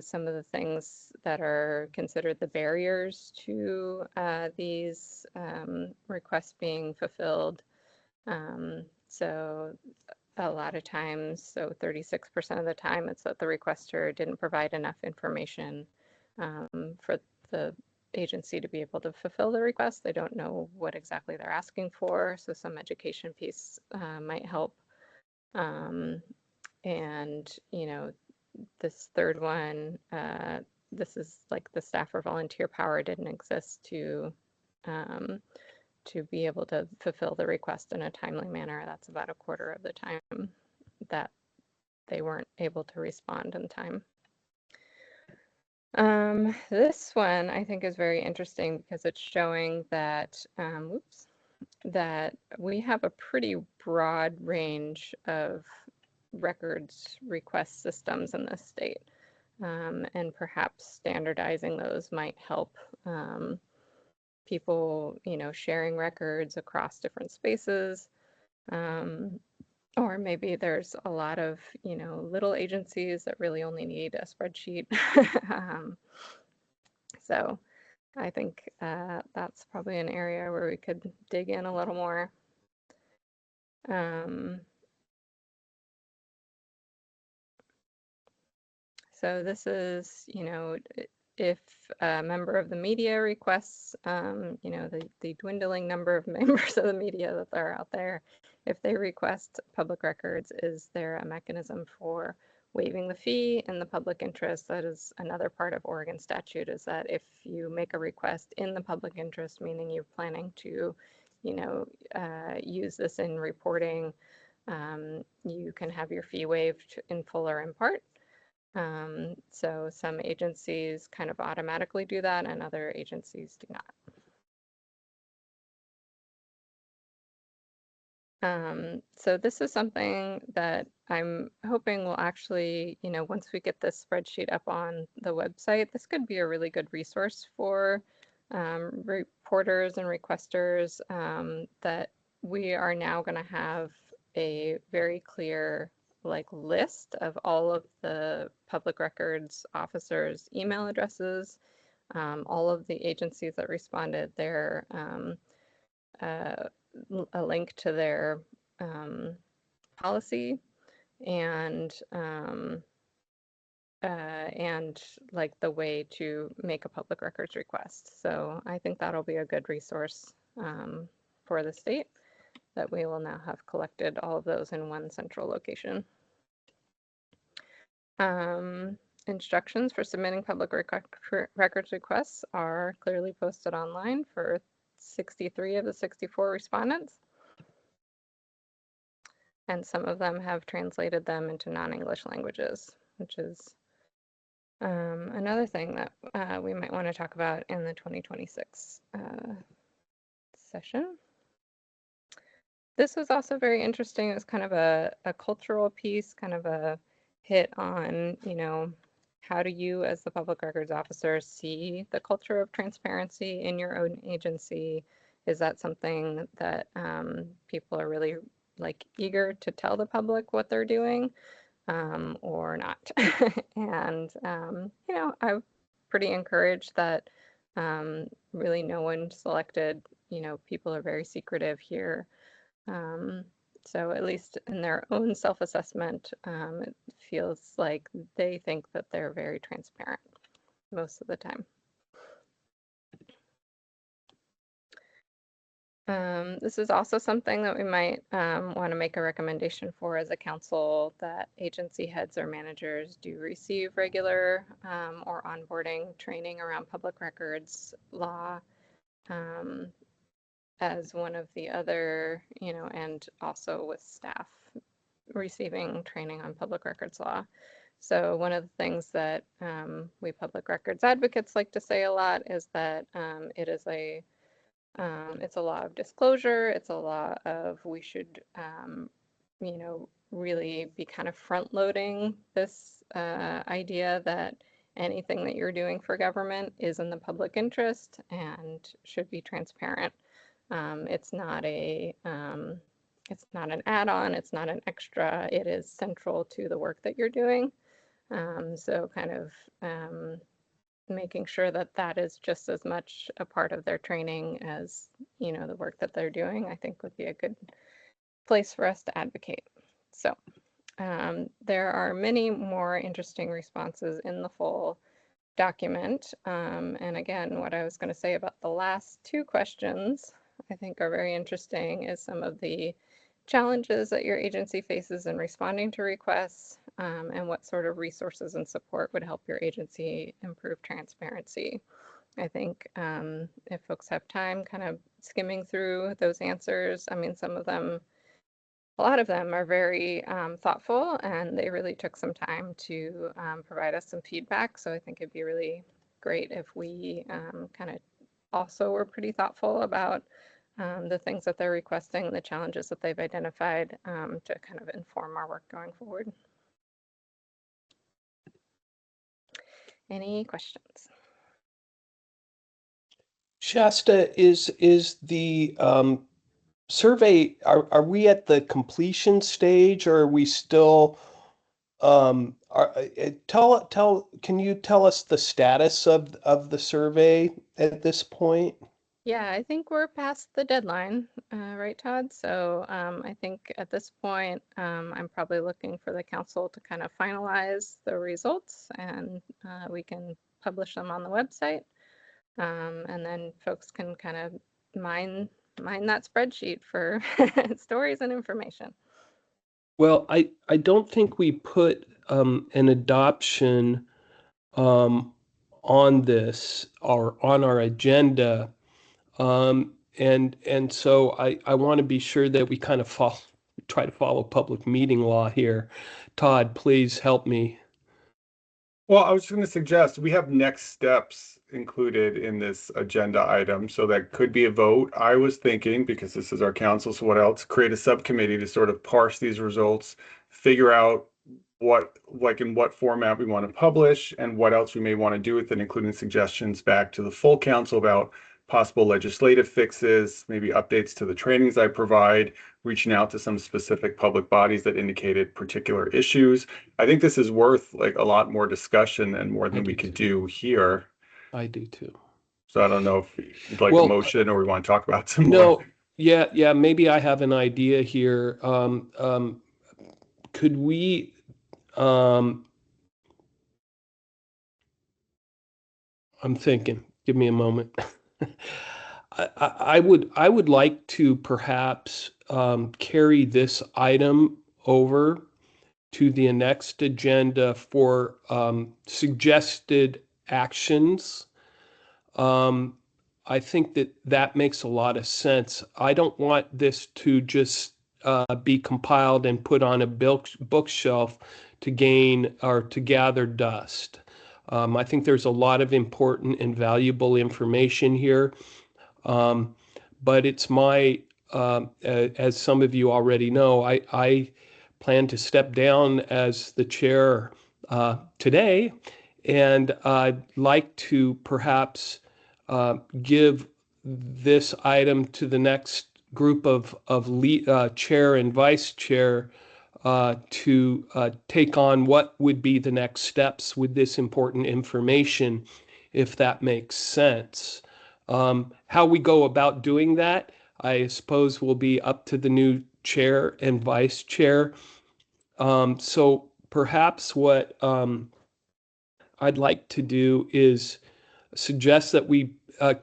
Some of the things that are considered the barriers to these requests being fulfilled. So a lot of times, so 36% of the time, it's that the requester didn't provide enough information for the agency to be able to fulfill the request. They don't know what exactly they're asking for, so some education piece might help. And this third one, this is like the staff or volunteer power didn't exist to be able to fulfill the request in a timely manner. That's about a quarter of the time that they weren't able to respond in time. This one I think is very interesting because it's showing that, that we have a pretty broad range of records request systems in this state. And perhaps standardizing those might help people, sharing records across different spaces. Or maybe there's a lot of, little agencies that really only need a spreadsheet. So I think that's probably an area where we could dig in a little more. So this is, if a member of the media requests, you know, the dwindling number of members of the media that are out there, if they request public records, is there a mechanism for waiving the fee in the public interest? That is another part of Oregon statute, is that if you make a request in the public interest, meaning you're planning to, you know, use this in reporting, you can have your fee waived in full or in part. So some agencies kind of automatically do that and other agencies do not. So this is something that I'm hoping will actually, you know, once we get this spreadsheet up on the website, this could be a really good resource for reporters and requesters, that we are now going to have a very clear list of all of the public records officers' email addresses, all of the agencies that responded, their a link to their policy, and like the way to make a public records request. So I think that'll be a good resource for the state, that we will now have collected all of those in one central location. Instructions for submitting public records requests are clearly posted online for 63 of the 64 respondents. And some of them have translated them into non-English languages, which is another thing that we might want to talk about in the 2026 session. This was also very interesting. It was kind of a cultural piece, kind of a hit on, you know, how do you as the public records officer see the culture of transparency in your own agency? Is that something that people are really eager to tell the public what they're doing, or not? And, you know, I'm pretty encouraged that really no one selected, you know, people are very secretive here. So at least in their own self-assessment, it feels like they think that they're very transparent most of the time. This is also something that we might want to make a recommendation for as a council, that agency heads or managers do receive regular or onboarding training around public records law, as one of the other, you know, and also with staff receiving training on public records law. So one of the things that we public records advocates like to say a lot is that it is it's a law of disclosure. It's a law of, we should, you know, really be kind of front loading this idea that anything that you're doing for government is in the public interest and should be transparent. It's not an add-on. It's not an extra. It is central to the work that you're doing. So kind of making sure that that is just as much a part of their training as, you know, the work that they're doing, I think would be a good place for us to advocate. So there are many more interesting responses in the full document. And again, what I was going to say about the last two questions, I think are very interesting, is some of the challenges that your agency faces in responding to requests, and what sort of resources and support would help your agency improve transparency. I think if folks have time kind of skimming through those answers, I mean, some of them, a lot of them are very thoughtful, and they really took some time to provide us some feedback. So I think it'd be really great if we kind of also were pretty thoughtful about the things that they're requesting, the challenges that they've identified, to kind of inform our work going forward. Any questions? Shasta, is the survey, are we at the completion stage, or are we still, can you tell us the status of the survey at this point? Yeah, I think we're past the deadline, right, Todd? So I think at this point, I'm probably looking for the council to kind of finalize the results, and we can publish them on the website. And then folks can kind of mine that spreadsheet for stories and information. Well, I don't think we put an adoption on this or on our agenda. And so I want to be sure that we kind of try to follow public meeting law here. Todd, please help me. Well, I was just going to suggest we have next steps included in this agenda item. So that could be a vote. I was thinking, because this is our council, so what else? Create a subcommittee to sort of parse these results, figure out in what format we want to publish and what else we may want to do with it, including suggestions back to the full council about possible legislative fixes, maybe updates to the trainings I provide, reaching out to some specific public bodies that indicated particular issues. I think this is worth like a lot more discussion and more than we could do here. I do too. So I don't know if you'd like a motion or we want to talk about some more. No, yeah, maybe I have an idea here. Could we I'm thinking, give me a moment. I would like to perhaps carry this item over to the next agenda for suggested actions. I think that makes a lot of sense. I don't want this to just be compiled and put on a bookshelf to gain or to gather dust. I think there's a lot of important and valuable information here. But it's my, as some of you already know, I plan to step down as the chair today, and I'd like to perhaps give this item to the next group of chair and vice chair to take on what would be the next steps with this important information, if that makes sense. How we go about doing that, I suppose, will be up to the new chair and vice chair. So perhaps what I'd like to do is suggest that we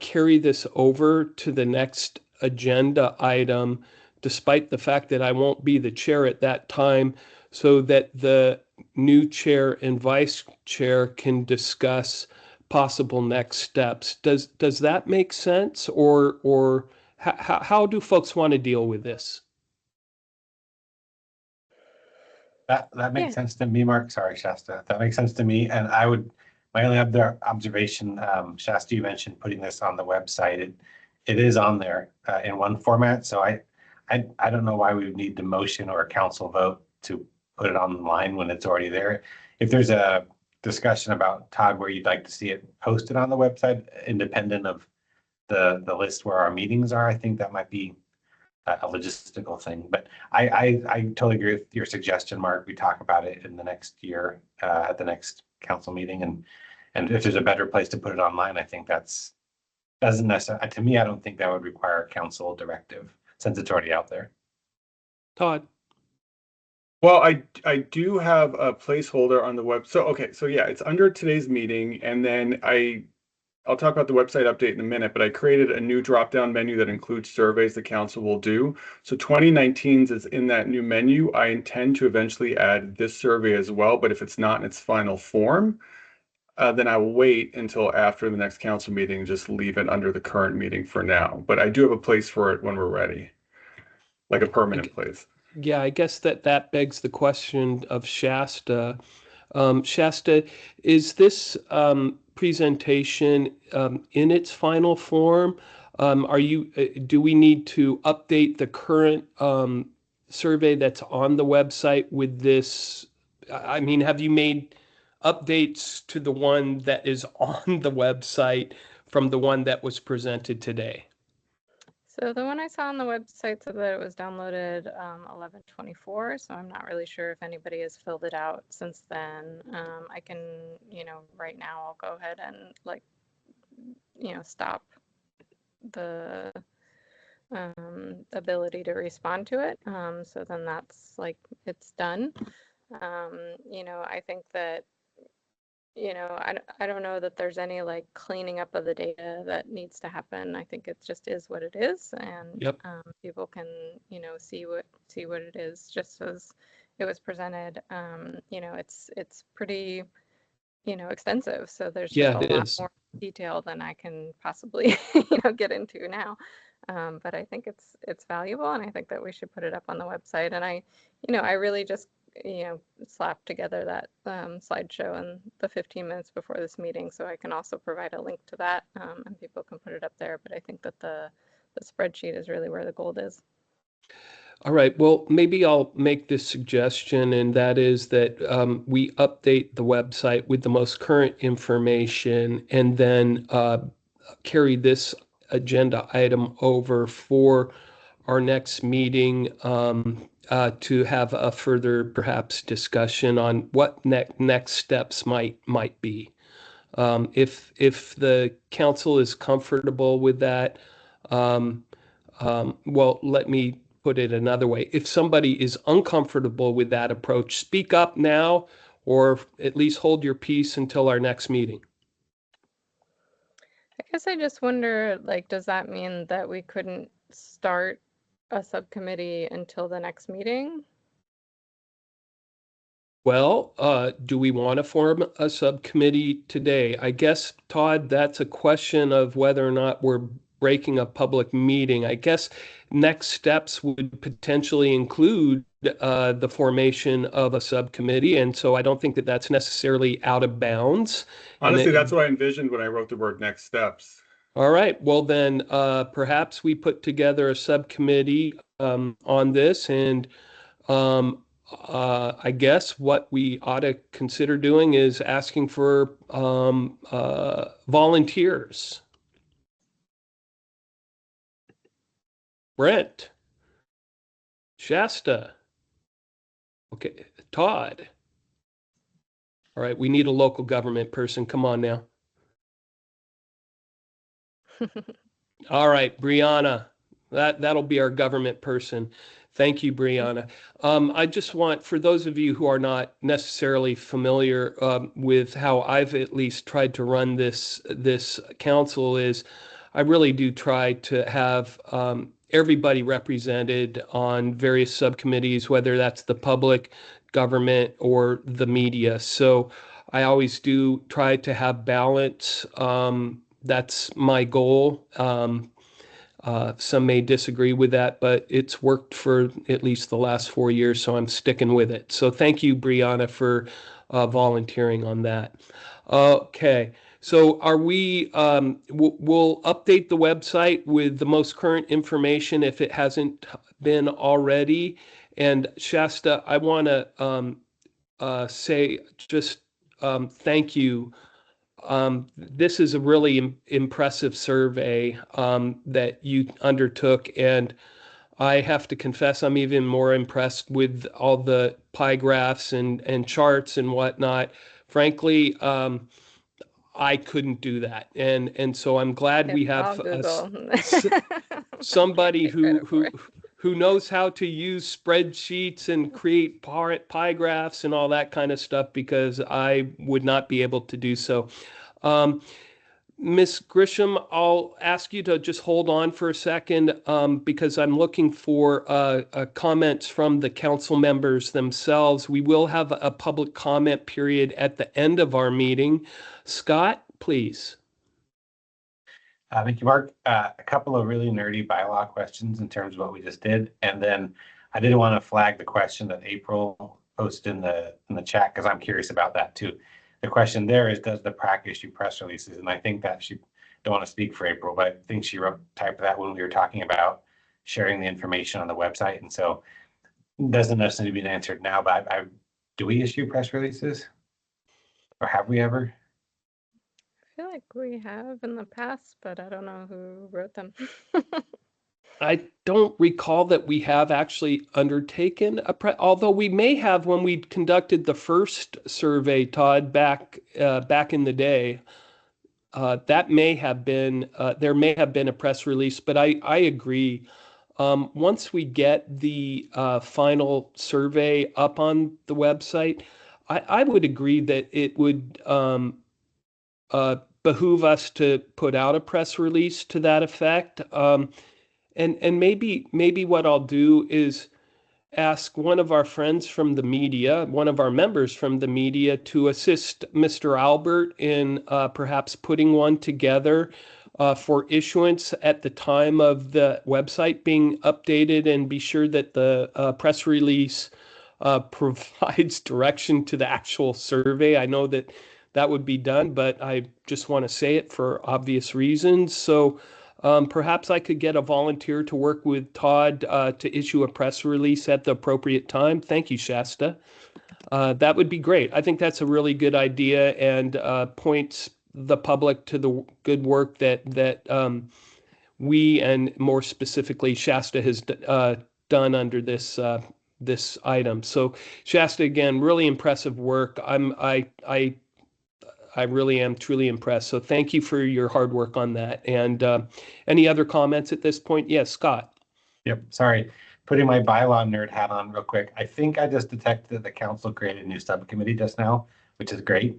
carry this over to the next agenda item, despite the fact that I won't be the chair at that time, so that the new chair and vice chair can discuss possible next steps. Does that make sense, or how do folks want to deal with this? That makes sense to me, Mark. Sorry, Shasta. That makes sense to me. And my only other observation, Shasta, you mentioned putting this on the website. It is on there in one format. So I don't know why we would need the motion or a council vote to put it online when it's already there. If there's a discussion about, Todd, where you'd like to see it posted on the website, independent of the list where our meetings are, I think that might be a logistical thing. But I totally agree with your suggestion, Mark. We talk about it in the next year at the next council meeting, and if there's a better place to put it online, I think doesn't necessarily, to me, I don't think that would require a council directive since it's already out there. Todd. Well, I do have a placeholder on the web. So yeah, it's under today's meeting, and then I'll talk about the website update in a minute, but I created a new drop-down menu that includes surveys the council will do. So 2019's is in that new menu. I intend to eventually add this survey as well, but if it's not in its final form, then I will wait until after the next council meeting and just leave it under the current meeting for now. But I do have a place for it when we're ready, like a permanent place. Yeah, I guess that begs the question of Shasta. Shasta, is this presentation in its final form? Do we need to update the current survey that's on the website with this? I mean, have you made updates to the one that is on the website from the one that was presented today? So the one I saw on the website said that it was downloaded 11/24, so I'm not really sure if anybody has filled it out since then. I can, right now I'll go ahead and stop the ability to respond to it. So then that's it's done. I think that I don't know that there's any like cleaning up of the data that needs to happen. I think it just is what it is, and Yep. people can, see what it is just as it was presented. It's pretty, extensive. So there's just Yeah, a it lot is. more detail than I can possibly, get into now. But I think it's valuable, and I think that we should put it up on the website. And I really just slap together that slideshow in the 15 minutes before this meeting, so I can also provide a link to that, and people can put it up there. But I think that the spreadsheet is really where the gold is. All right. Well, maybe I'll make this suggestion, and that is that we update the website with the most current information, and then carry this agenda item over for our next meeting to have a further perhaps discussion on what next steps might be. If the council is comfortable with that, well, let me put it another way. If somebody is uncomfortable with that approach, speak up now, or at least hold your peace until our next meeting. I guess I just wonder, like, does that mean that we couldn't start a subcommittee until the next meeting? Well, do we want to form a subcommittee today? I guess, Todd, that's a question of whether or not we're breaking a public meeting. I guess next steps would potentially include the formation of a subcommittee, and so I don't think that that's necessarily out of bounds. Honestly, that's what I envisioned when I wrote the word next steps. All right. Well, then perhaps we put together a subcommittee on this, and I guess what we ought to consider doing is asking for volunteers. Brent, Shasta, okay, Todd. All right, we need a local government person. Come on now. All right, Brianna, that'll be our government person. Thank you, Brianna. I just want, for those of you who are not necessarily familiar with how I've at least tried to run this council, is I really do try to have everybody represented on various subcommittees, whether that's the public, government, or the media. So I always do try to have balance. That's my goal. Some may disagree with that, but it's worked for at least the last 4 years, so I'm sticking with it. So thank you, Brianna, for volunteering on that. Okay, so are we, we'll update the website with the most current information if it hasn't been already. And Shasta, I want to say just thank you. This is a really impressive survey that you undertook, and I have to confess I'm even more impressed with all the pie graphs and charts and whatnot. Frankly, I couldn't do that, and so I'm glad we have somebody who knows how to use spreadsheets and create pie graphs and all that kind of stuff, because I would not be able to do so. Ms. Grisham, I'll ask you to just hold on for a second because I'm looking for comments from the council members themselves. We will have a public comment period at the end of our meeting. Scott, please. Thank you, Mark. A couple of really nerdy bylaw questions in terms of what we just did. And then I did want to flag the question that April posted in the chat, because I'm curious about that too. The question there is, does the PrAC issue press releases? And I think that she, don't want to speak for April, but I think she typed that when we were talking about sharing the information on the website. And so it doesn't necessarily be answered now, but do we issue press releases? Or have we ever? I feel like we have in the past, but I don't know who wrote them. I don't recall that we have actually undertaken although we may have when we conducted the first survey, Todd, back in the day. That may have been, there may have been a press release, but I agree. Once we get the final survey up on the website, I would agree that it would behoove us to put out a press release to that effect. And maybe what I'll do is ask one of our friends from the media, one of our members from the media, to assist Mr. Albert in perhaps putting one together for issuance at the time of the website being updated, and be sure that the press release provides direction to the actual survey. I know that that would be done, but I just want to say it for obvious reasons. So perhaps I could get a volunteer to work with Todd to issue a press release at the appropriate time. Thank you, Shasta. That would be great. I think that's a really good idea, and points the public to the good work that we, and more specifically Shasta, has done under this this item. So Shasta, again, really impressive work. I really am truly impressed. So thank you for your hard work on that. And any other comments at this point? Yes, Scott. Yep, sorry. Putting my bylaw nerd hat on real quick. I think I just detected that the council created a new subcommittee just now, which is great.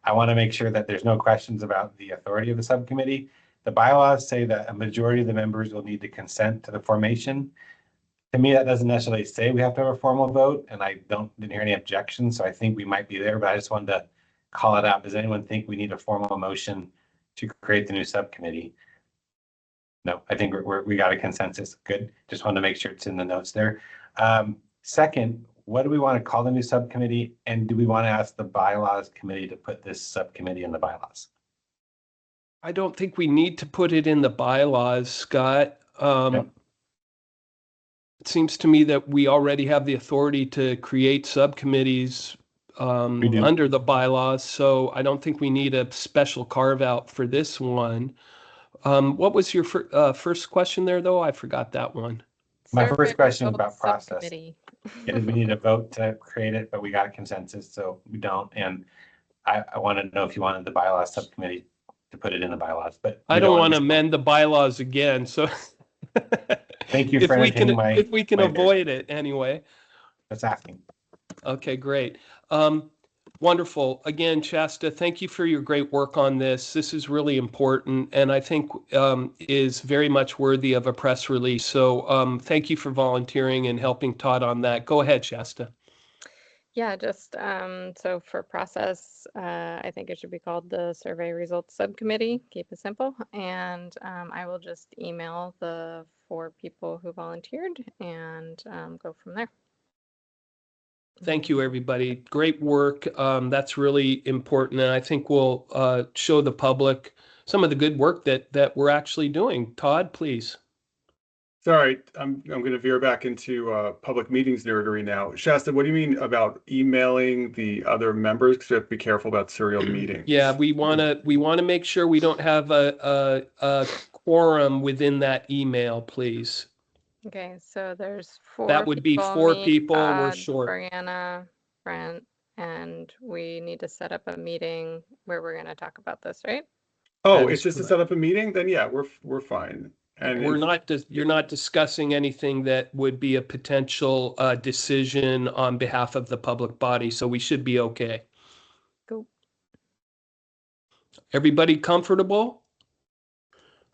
I want to make sure that there's no questions about the authority of the subcommittee. The bylaws say that a majority of the members will need to consent to the formation. To me, that doesn't necessarily say we have to have a formal vote, and I didn't hear any objections, so I think we might be there, but I just wanted to call it out. Does anyone think we need a formal motion to create the new subcommittee? No, I think we got a consensus. Good. Just wanted to make sure it's in the notes there. Second, what do we want to call the new subcommittee? And do we want to ask the bylaws committee to put this subcommittee in the bylaws? I don't think we need to put it in the bylaws, Scott. Yep. It seems to me that we already have the authority to create subcommittees under the bylaws, so I don't think we need a special carve out for this one. What was your first question there, though? I forgot that one. My first question is about process. Subcommittee. We need a vote to create it, but we got a consensus, so we don't. And I want to know if you wanted the bylaws subcommittee to put it in the bylaws, but I don't want to amend the bylaws again, so thank you for entertaining my if we can avoid it anyway. That's asking. Okay, great. Wonderful. Again, Shasta, thank you for your great work on this. This is really important, and I think is very much worthy of a press release. So thank you for volunteering and helping Todd on that. Go ahead, Shasta. Yeah, just so for process, I think it should be called the Survey Results Subcommittee. Keep it simple. And I will just email the 4 people who volunteered and go from there. Thank you, everybody. Great work. That's really important, and I think we'll show the public some of the good work that we're actually doing. Todd, please. Sorry, I'm going to veer back into public meetings nerdery now. Shasta, what do you mean about emailing the other members? Because we have to be careful about serial meetings. Yeah, we want to make sure we don't have a quorum within that email, please. Okay, so there's 4 That would be 4 people. We're short. Brianna, Brent, and we need to set up a meeting where we're going to talk about this, right? Oh, it's just to set up a meeting? Then yeah, we're fine. And you're not discussing anything that would be a potential decision on behalf of the public body, so we should be okay. Cool. Everybody comfortable?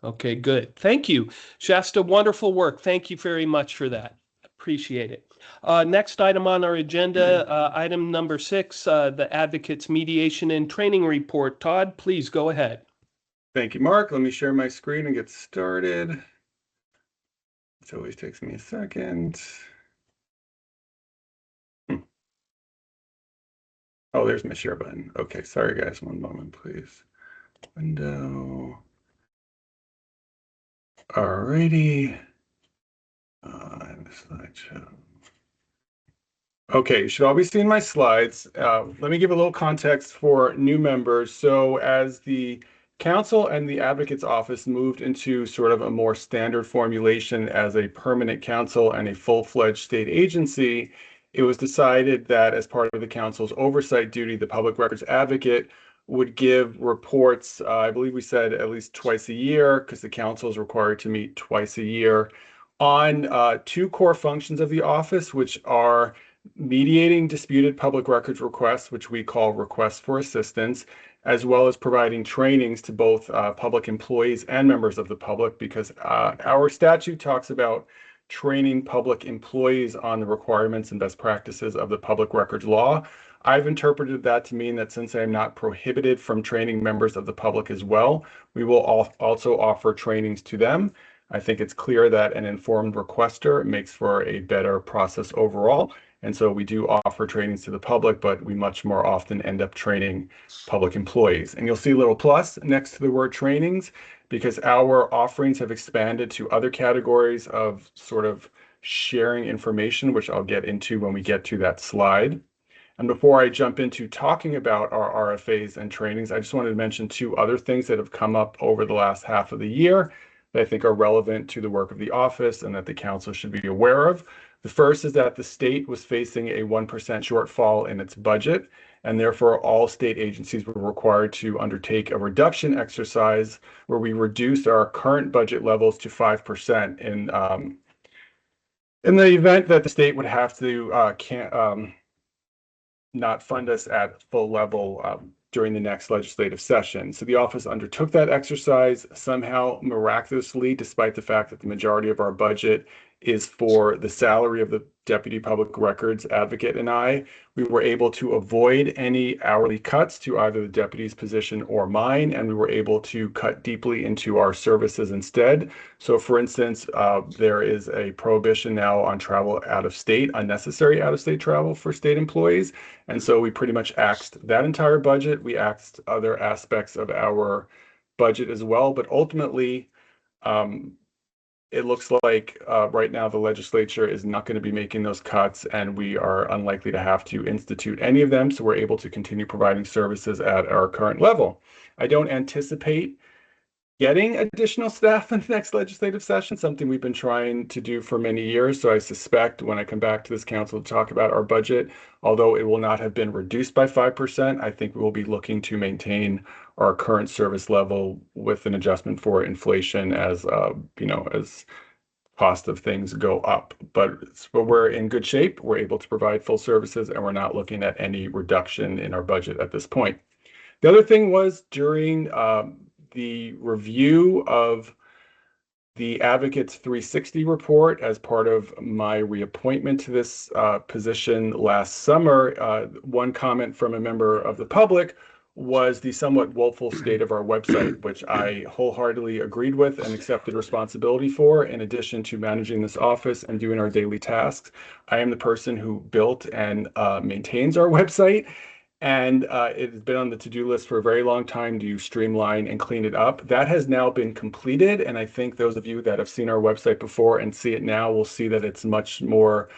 Okay, good. Thank you, Shasta. Wonderful work. Thank you very much for that. Appreciate it. Next item on our agenda, item number 6, the Advocates Mediation and Training Report. Todd, please go ahead. Thank you, Mark. Let me share my screen and get started. It always takes me a second. Oh, there's my share button. Okay, sorry guys, one moment, please. Window. Alrighty. Slideshow. Okay, you should all be seeing my slides. Let me give a little context for new members. So as the Council and the Advocate's Office moved into sort of a more standard formulation as a permanent council and a full-fledged state agency, it was decided that as part of the Council's oversight duty, the Public Records Advocate would give reports, I believe we said at least twice a year, because the Council is required to meet twice a year, on 2 core functions of the office, which are mediating disputed public records requests, which we call requests for assistance, as well as providing trainings to both public employees and members of the public, because our statute talks about training public employees on the requirements and best practices of the public records law. I've interpreted that to mean that since I am not prohibited from training members of the public as well, we will also offer trainings to them. I think it's clear that an informed requester makes for a better process overall. And so we do offer trainings to the public, but we much more often end up training public employees. And you'll see a little plus next to the word trainings, because our offerings have expanded to other categories of sort of sharing information, which I'll get into when we get to that slide. And before I jump into talking about our RFAs and trainings, I just wanted to mention two other things that have come up over the last half of the year that I think are relevant to the work of the office and that the council should be aware of. The first is that the state was facing a 1% shortfall in its budget, and therefore all state agencies were required to undertake a reduction exercise where we reduced our current budget levels to 5% in the event that the state would have to not fund us at full level during the next legislative session. So the office undertook that exercise somehow miraculously, despite the fact that the majority of our budget is for the salary of the deputy public records advocate and I. We were able to avoid any hourly cuts to either the deputy's position or mine, and we were able to cut deeply into our services instead. So for instance, there is a prohibition now on travel out of state, unnecessary out of state travel for state employees. And so we pretty much axed that entire budget. We axed other aspects of our budget as well, but ultimately, it looks like right now the legislature is not going to be making those cuts, and we are unlikely to have to institute any of them. So we're able to continue providing services at our current level. I don't anticipate getting additional staff in the next legislative session, something we've been trying to do for many years. So I suspect when I come back to this council to talk about our budget, although it will not have been reduced by 5%, I think we will be looking to maintain our current service level with an adjustment for inflation as as cost of things go up. But we're in good shape. We're able to provide full services, and we're not looking at any reduction in our budget at this point. The other thing was during the review of the Advocates 360 report as part of my reappointment to this position last summer, one comment from a member of the public was the somewhat woeful state of our website, which I wholeheartedly agreed with and accepted responsibility for. In addition to managing this office and doing our daily tasks, I am the person who built and maintains our website. And it has been on the to-do list for a very long time to streamline and clean it up. That has now been completed. And I think those of you that have seen our website before and see it now will see that it's much more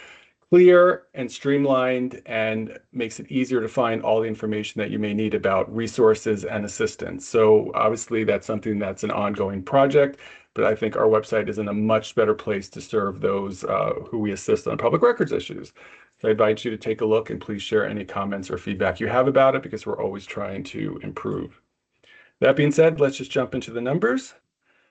clear and streamlined and makes it easier to find all the information that you may need about resources and assistance. So obviously that's something that's an ongoing project, but I think our website is in a much better place to serve those who we assist on public records issues. So I invite you to take a look and please share any comments or feedback you have about it, because we're always trying to improve. That being said, let's just jump into the numbers.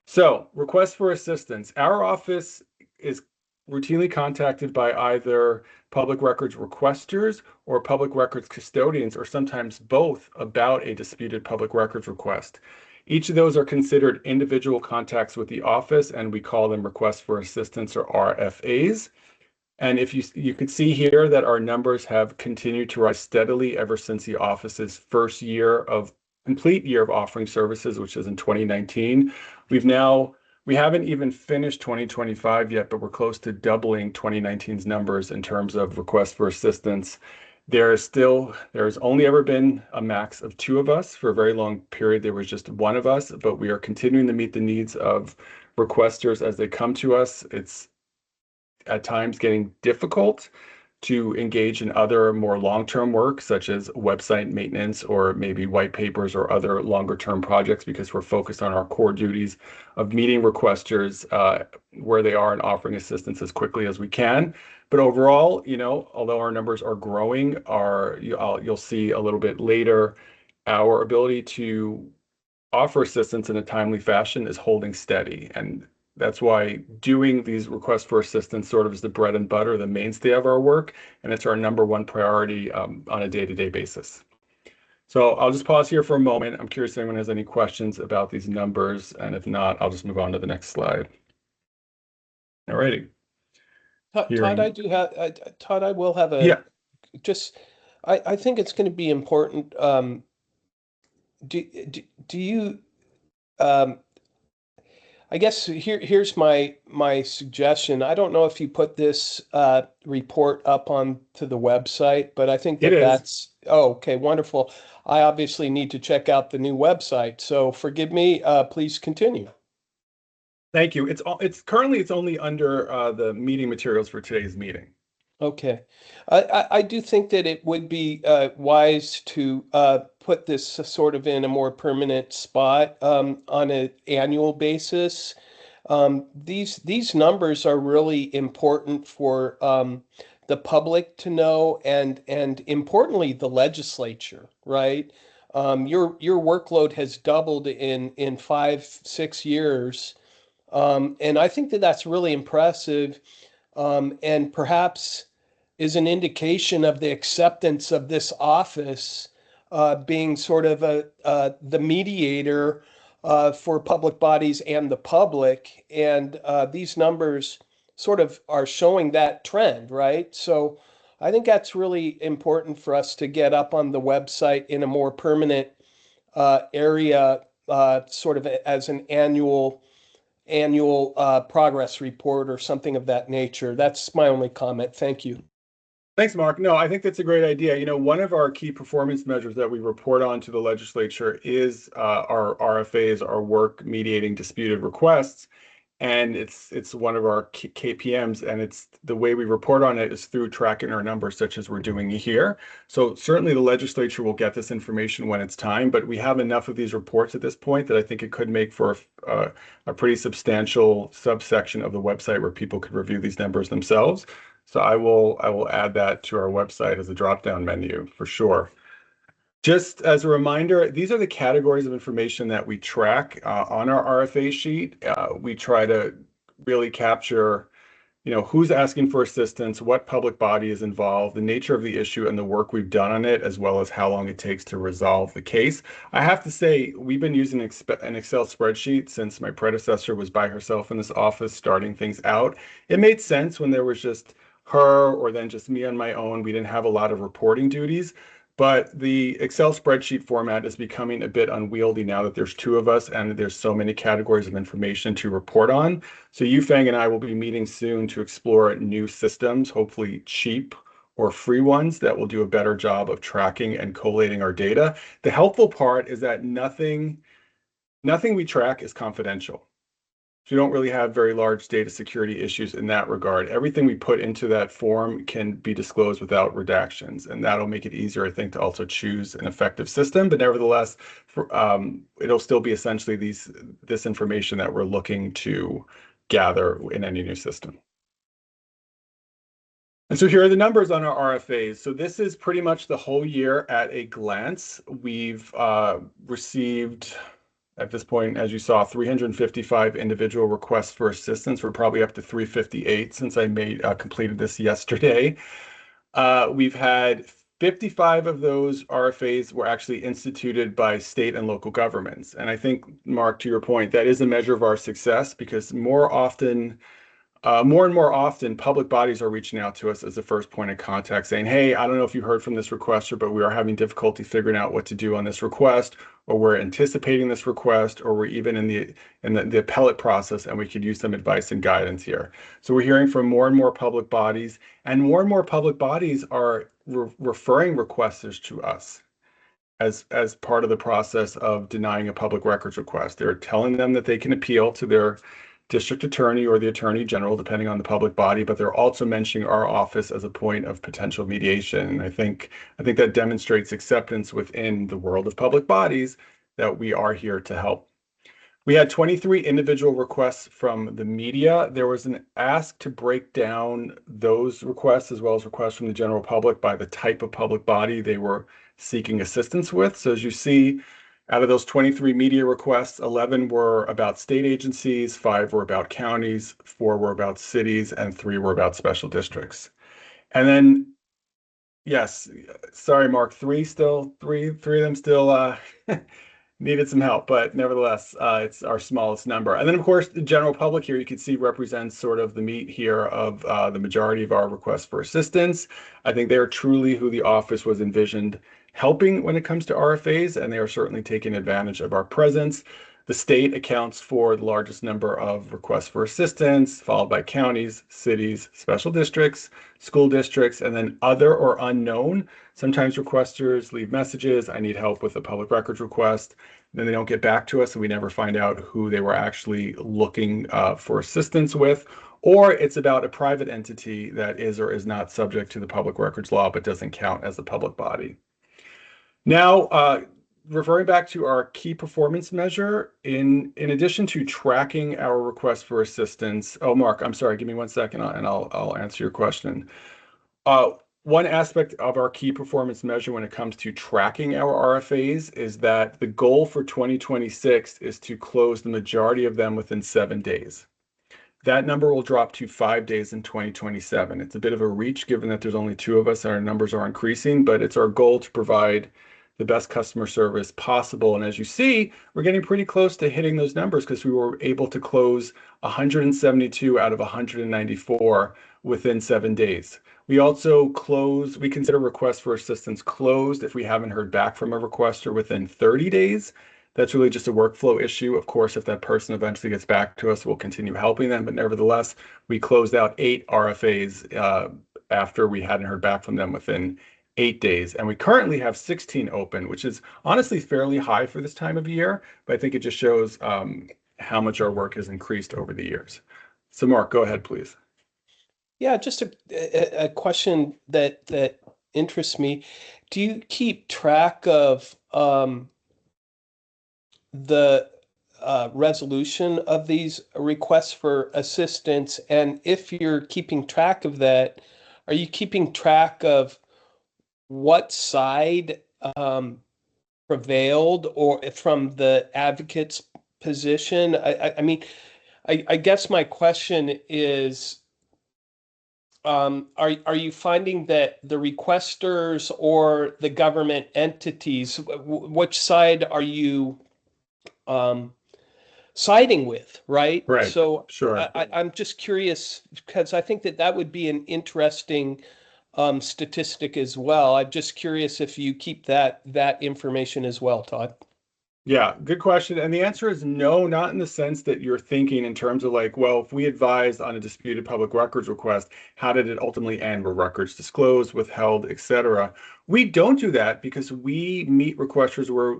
So requests for assistance. Our office is routinely contacted by either public records requesters or public records custodians, or sometimes both, about a disputed public records request. Each of those are considered individual contacts with the office, and we call them requests for assistance, or RFAs. And if you could see here that our numbers have continued to rise steadily ever since the office's first complete year of offering services, which is in 2019. We haven't even finished 2025 yet, but we're close to doubling 2019's numbers in terms of requests for assistance. There's only ever been a max of 2 of us. For a very long period, there was just 1 of us, but we are continuing to meet the needs of requesters as they come to us. It's at times getting difficult to engage in other more long-term work, such as website maintenance or maybe white papers or other longer-term projects, because we're focused on our core duties of meeting requesters where they are and offering assistance as quickly as we can. But overall, although our numbers are growing, you'll see a little bit later, our ability to offer assistance in a timely fashion is holding steady. And That's why doing these requests for assistance sort of is the bread and butter, the mainstay of our work, and it's our number one priority on a day-to-day basis. So I'll just pause here for a moment. I'm curious if anyone has any questions about these numbers, and if not, I'll just move on to the next slide. All righty. Todd, I do have, Todd, I will have I think it's going to be important. Do you, I guess here's my suggestion. I don't know if you put this report up on to the website, but I think that's, oh, okay, wonderful. I obviously need to check out the new website, so forgive me, please continue. Thank you. It's currently only under the meeting materials for today's meeting. Okay. I do think that it would be wise to put this sort of in a more permanent spot on an annual basis. These numbers are really important for the public to know, and importantly the legislature, right? Your workload has doubled in 5-6 years. And I think that that's really impressive, and perhaps is an indication of the acceptance of this office being sort of the mediator for public bodies and the public. And these numbers sort of are showing that trend, right? So I think that's really important for us to get up on the website in a more permanent area, sort of as an annual progress report or something of that nature. That's my only comment. Thank you. Thanks, Mark. No, I think that's a great idea. You know, one of our key performance measures that we report on to the legislature is our RFAs, our work mediating disputed requests. And it's one of our KPMs, and it's the way we report on it is through tracking our numbers, such as we're doing here. So certainly the legislature will get this information when it's time, but we have enough of these reports at this point that I think it could make for a pretty substantial subsection of the website where people could review these numbers themselves. So I will add that to our website as a drop-down menu for sure. Just as a reminder, these are the categories of information that we track on our RFA sheet. We try to really capture, you know, who's asking for assistance, what public body is involved, the nature of the issue, and the work we've done on it, as well as how long it takes to resolve the case. I have to say, we've been using an Excel spreadsheet since my predecessor was by herself in this office starting things out. It made sense when there was just her or then just me on my own. We didn't have a lot of reporting duties. But the Excel spreadsheet format is becoming a bit unwieldy now that there's two of us and there's so many categories of information to report on. So Yufeng and I will be meeting soon to explore new systems, hopefully cheap or free ones that will do a better job of tracking and collating our data. The helpful part is that nothing we track is confidential. So you don't really have very large data security issues in that regard. Everything we put into that form can be disclosed without redactions, and that'll make it easier, I think, to also choose an effective system. But nevertheless, it'll still be essentially this information that we're looking to gather in any new system. And so here are the numbers on our RFAs. So this is pretty much the whole year at a glance. We've received, at this point, as you saw, 355 individual requests for assistance. We're probably up to 358 since I completed this yesterday. We've had 55 of those RFAs were actually instituted by state and local governments. And I think, Mark, to your point, that is a measure of our success, because more and more often, public bodies are reaching out to us as the first point of contact saying, hey, I don't know if you heard from this requester, but we are having difficulty figuring out what to do on this request, or we're anticipating this request, or we're even in the appellate process and we could use some advice and guidance here. So we're hearing from more and more public bodies, and more public bodies are referring requesters to us as part of the process of denying a public records request. They're telling them that they can appeal to their district attorney or the attorney general, depending on the public body, but they're also mentioning our office as a point of potential mediation. And I think that demonstrates acceptance within the world of public bodies that we are here to help. We had 23 individual requests from the media. There was an ask to break down those requests as well as requests from the general public by the type of public body they were seeking assistance with. So as you see, Out of those 23 media requests, 11 were about state agencies, 5 were about counties, 4 were about cities, and 3 were about special districts. And then, yes, sorry, Mark, three of them still needed some help, but nevertheless, it's our smallest number. And then, of course, the general public here, you can see represents sort of the meat here of the majority of our requests for assistance. I think they are truly who the office was envisioned helping when it comes to RFAs, and they are certainly taking advantage of our presence. The state accounts for the largest number of requests for assistance, followed by counties, cities, special districts, school districts, and then other or unknown. Sometimes requesters leave messages, I need help with a public records request. Then they don't get back to us and we never find out who they were actually looking for assistance with. Or it's about a private entity that is or is not subject to the public records law, but doesn't count as a public body. Now, referring back to our key performance measure, in addition to tracking our request for assistance, oh, Mark, I'm sorry, give me 1 second and I'll answer your question. One aspect of our key performance measure when it comes to tracking our RFAs is that the goal for 2026 is to close the majority of them within 7 days. That number will drop to 5 days in 2027. It's a bit of a reach given that there's only 2 of us and our numbers are increasing, but it's our goal to provide the best customer service possible. And as you see, we're getting pretty close to hitting those numbers because we were able to close 172 out of 194 within 7 days. We consider requests for assistance closed if we haven't heard back from a requester within 30 days. That's really just a workflow issue. Of course, if that person eventually gets back to us, we'll continue helping them. But nevertheless, we closed out 8 RFAs after we hadn't heard back from them within 8 days. And we currently have 16 open, which is honestly fairly high for this time of year. But I think it just shows how much our work has increased over the years. So Mark, go ahead, please. Yeah, just a question that interests me. Do you keep track of the resolution of these requests for assistance? And if you're keeping track of that, are you keeping track of what side prevailed or from the advocate's position? I mean, I guess my question is, are you finding that the requesters or the government entities, which side are you siding with, right? Right. So Sure. I'm just curious because I think that would be an interesting statistic as well. I'm just curious if you keep that information as well, Todd. Yeah, good question. And the answer is no, not in the sense that you're thinking in terms of like, well, if we advised on a disputed public records request, how did it ultimately end? Were records disclosed, withheld, etc.? We don't do that because we meet requesters where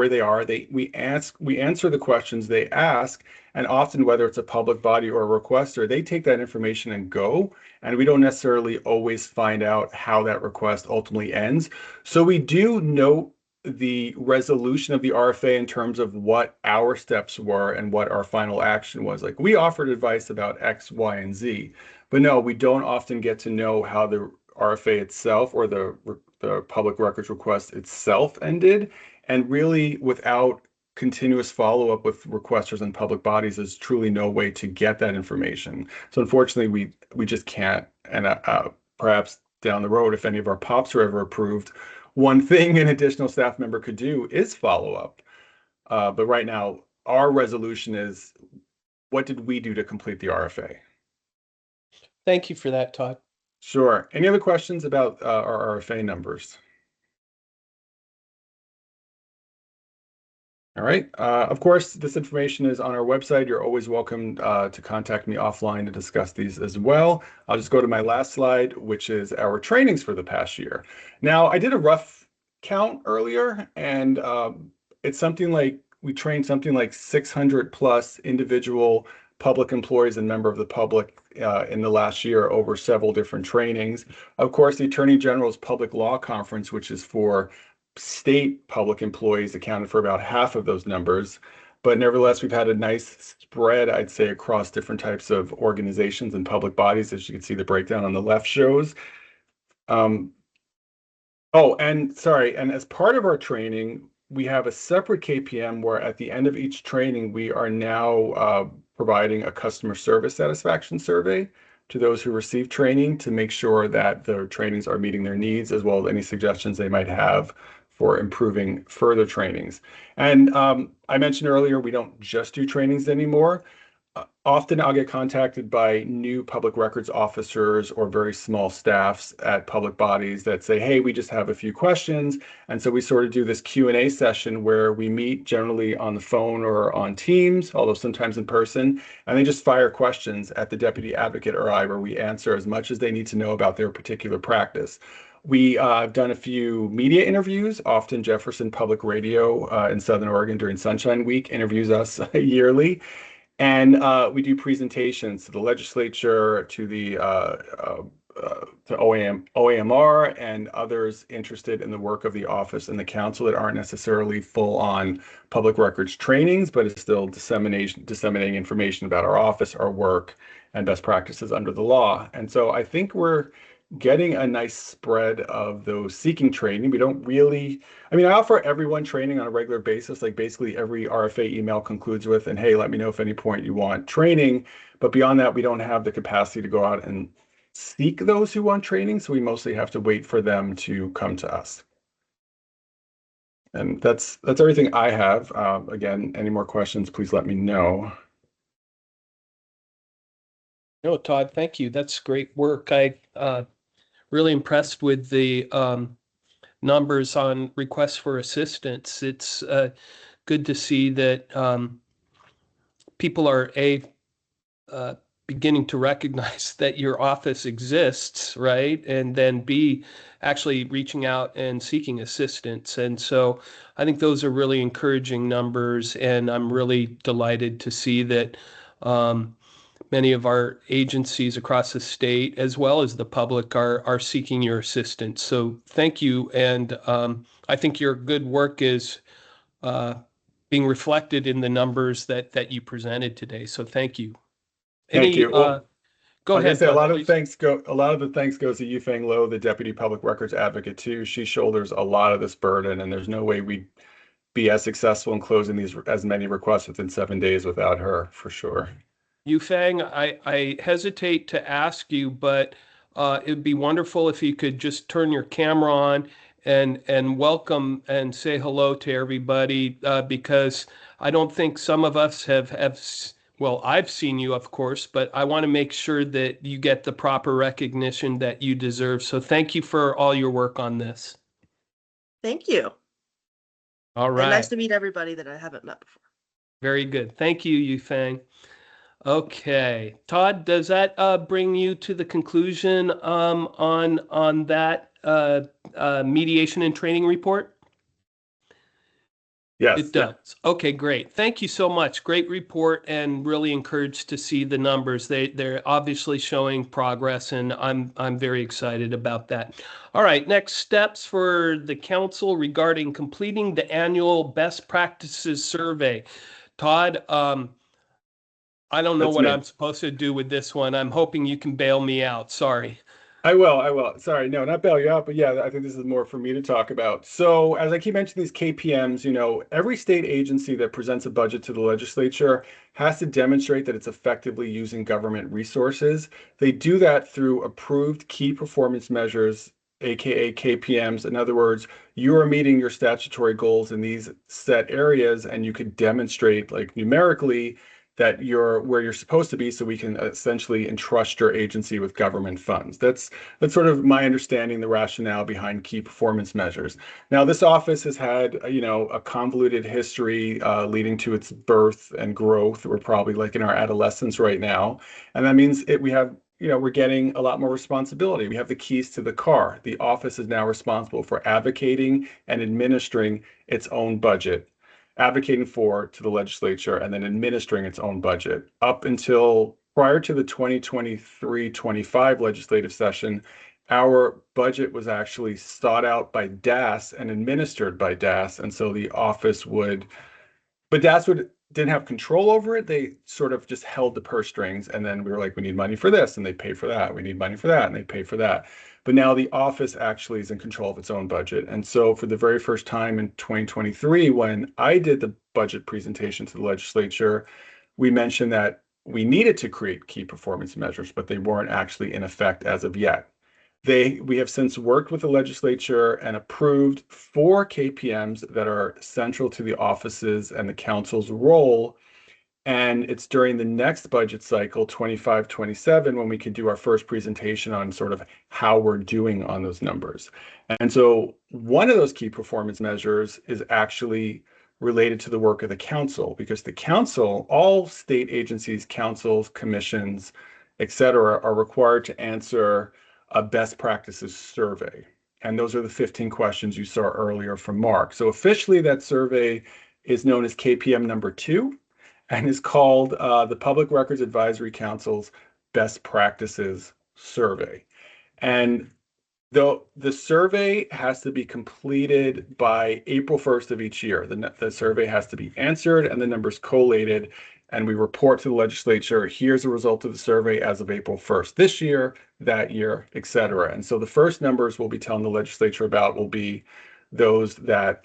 they are. We answer the questions they ask, and often whether it's a public body or a requester, they take that information and go, and we don't necessarily always find out how that request ultimately ends. So we do note the resolution of the RFA in terms of what our steps were and what our final action was. Like we offered advice about X, Y, and Z, but no, we don't often get to know how the RFA itself or the public records request itself ended. And really, without continuous follow-up with requesters and public bodies, there's truly no way to get that information. So unfortunately, we just can't. And perhaps down the road, if any of our POPs are ever approved, one thing an additional staff member could do is follow up. But right now, our resolution is, what did we do to complete the RFA? Thank you for that, Todd. Sure. Any other questions about our RFA numbers? All right. Of course, this information is on our website. You're always welcome to contact me offline to discuss these as well. I'll just go to my last slide, which is our trainings for the past year. Now, I did a rough count earlier, and it's something like we trained something like 600 plus individual public employees and member of the public in the last year over several different trainings. Of course, the Attorney General's Public Law Conference, which is for state public employees, accounted for about half of those numbers. But nevertheless, we've had a nice spread, I'd say, across different types of organizations and public bodies, as you can see the breakdown on the left shows. Oh, and sorry, and as part of our training, we have a separate KPM where at the end of each training, we are now providing a customer service satisfaction survey to those who receive training to make sure that their trainings are meeting their needs, as well as any suggestions they might have for improving further trainings. And I mentioned earlier, we don't just do trainings anymore. Often I'll get contacted by new public records officers or very small staffs at public bodies that say, hey, we just have a few questions. And so we sort of do this Q&A session where we meet generally on the phone or on Teams, although sometimes in person, and they just fire questions at the deputy advocate or I, where we answer as much as they need to know about their particular practice. We have done a few media interviews. Often Jefferson Public Radio in Southern Oregon during Sunshine Week interviews us yearly. And we do presentations to the legislature, to the to OAMR and others interested in the work of the office and the council that aren't necessarily full on public records trainings, but is still disseminating information about our office, our work, and best practices under the law. And so I think we're getting a nice spread of those seeking training. We don't really, I mean, I offer everyone training on a regular basis. Like basically every RFA email concludes with, and hey, let me know if any point you want training. But beyond that, we don't have the capacity to go out and seek those who want training. So we mostly have to wait for them to come to us. And that's everything I have. Again, any more questions, please let me know. No, Todd, thank you. That's great work. I really impressed with the numbers on requests for assistance. It's good to see that people are beginning to recognize that your office exists, right? And then B, actually reaching out and seeking assistance. And so I think those are really encouraging numbers, and I'm really delighted to see that many of our agencies across the state, as well as the public, are seeking your assistance. So thank you. And I think your good work is being reflected in the numbers that you presented today. So thank you. Thank you. Go ahead. A lot of the thanks goes to Yufeng Lo, the Deputy Public Records Advocate too. She shoulders a lot of this burden, and there's no way we'd be as successful in closing as many requests within 7 days without her, for sure. Yufeng, I hesitate to ask you, but it'd be wonderful if you could just turn your camera on and welcome and say hello to everybody, because I don't think some of us have, well, I've seen you, of course, but I want to make sure that you get the proper recognition that you deserve. So thank you for all your work on this. Thank you. All right. And nice to meet everybody that I haven't met before. Very good. Thank you, Yufeng. Okay, Todd, does that bring you to the conclusion on that mediation and training report? Yes, it does. Okay, great. Thank you so much. Great report, and really encouraged to see the numbers. They're obviously showing progress, and I'm very excited about that. All right, next steps for the council regarding completing the annual best practices survey. Todd, I don't know what I'm supposed to do with this one. I'm hoping you can bail me out. Sorry. I will. Sorry, no, not bail you out, but yeah, I think this is more for me to talk about. So as I keep mentioning these KPMs, every state agency that presents a budget to the legislature has to demonstrate that it's effectively using government resources. They do that through approved key performance measures, aka KPMs. In other words, you are meeting your statutory goals in these set areas, and you could demonstrate, like numerically, that you're where you're supposed to be, so we can essentially entrust your agency with government funds. That's sort of my understanding, the rationale behind key performance measures. Now, this office has had, a convoluted history leading to its birth and growth. We're probably like in our adolescence right now. And that means we're getting a lot more responsibility. We have the keys to the car. The office is now responsible for advocating and administering its own budget, advocating to the legislature, and then administering its own budget. Up until prior to the 2023-25 legislative session, our budget was actually sought out by DAS and administered by DAS. And so the office but DAS would didn't have control over it. They sort of just held the purse strings, and then we were like, we need money for this, and they pay for that. We need money for that, and they pay for that. But now the office actually is in control of its own budget. And so for the very first time in 2023, when I did the budget presentation to the legislature, we mentioned that we needed to create key performance measures, but they weren't actually in effect as of yet. We have since worked with the legislature and approved 4 KPMs that are central to the offices and the council's role. And it's during the next budget cycle, 25-27, when we can do our first presentation on sort of how we're doing on those numbers. And so one of those key performance measures is actually related to the work of the council, because the council, all state agencies, councils, commissions, et cetera, are required to answer a best practices survey. And those are the 15 questions you saw earlier from Mark. So officially that survey is known as KPM number 2 and is called the Public Records Advisory Council's Best Practices Survey. And the survey has to be completed by April 1st of each year. The survey has to be answered and the numbers collated, and we report to the legislature, here's the result of the survey as of April 1st this year, that year, et cetera. And so the first numbers we'll be telling the legislature about will be those that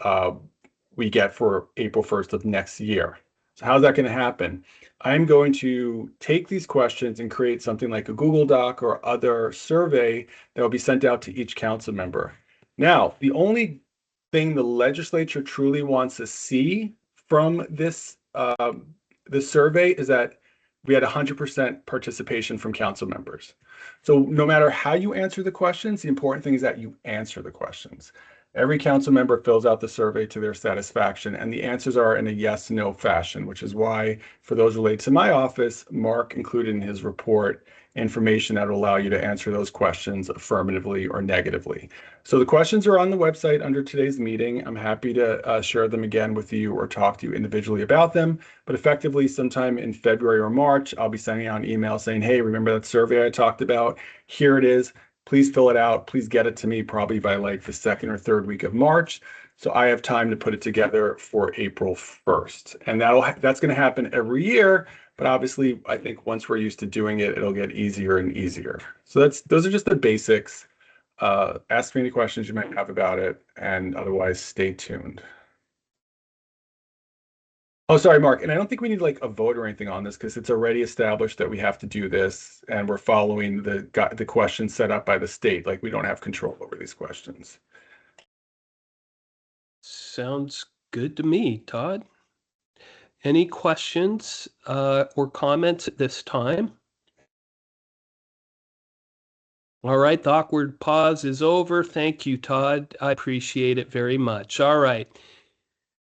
we get for April 1st of next year. So how's that going to happen? I'm going to take these questions and create something like a Google Doc or other survey that will be sent out to each council member. Now, the only thing the legislature truly wants to see from this survey is that we had 100% participation from council members. So no matter how you answer the questions, the important thing is that you answer the questions. Every council member fills out the survey to their satisfaction, and the answers are in a yes/no fashion, which is why, for those related to my office, Mark included in his report information that will allow you to answer those questions affirmatively or negatively. So the questions are on the website under today's meeting. I'm happy to share them again with you or talk to you individually about them. But effectively, sometime in February or March, I'll be sending out an email saying, hey, remember that survey I talked about? Here it is. Please fill it out. Please get it to me probably by like the 2nd or 3rd week of March. So I have time to put it together for April 1st. And that's going to happen every year. But obviously, I think once we're used to doing it, it'll get easier and easier. So those are just the basics. Ask me any questions you might have about it, and otherwise stay tuned. Oh, sorry, Mark. And I don't think we need like a vote or anything on this because it's already established that we have to do this, and we're following the questions set up by the state. Like we don't have control over these questions. Sounds good to me, Todd. Any questions or comments at this time? All right, the awkward pause is over. Thank you, Todd. I appreciate it very much. All right.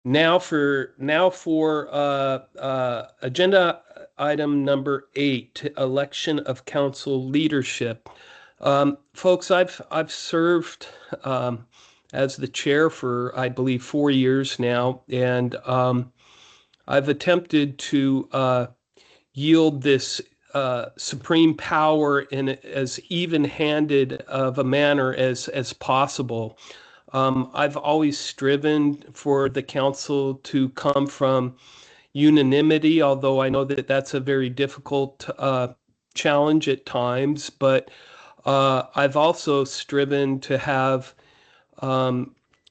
Now for agenda item number 8, election of council leadership. Folks, I've served as the chair for, I believe, 4 years now, and I've attempted to yield this supreme power in as even-handed of a manner as possible. I've always striven for the council to come from unanimity, although I know that that's a very difficult challenge at times. But I've also striven to have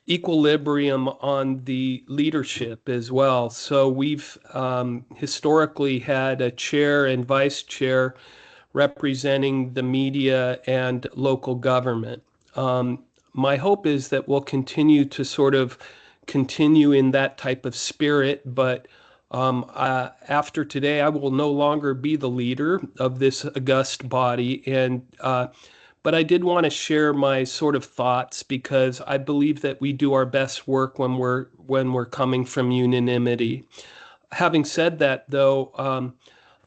equilibrium on the leadership as well. So we've historically had a chair and vice chair representing the media and local government. My hope is that we'll continue to sort of continue in that type of spirit, but after today, I will no longer be the leader of this august body. But I did want to share my sort of thoughts because I believe that we do our best work when we're coming from unanimity. Having said that, though,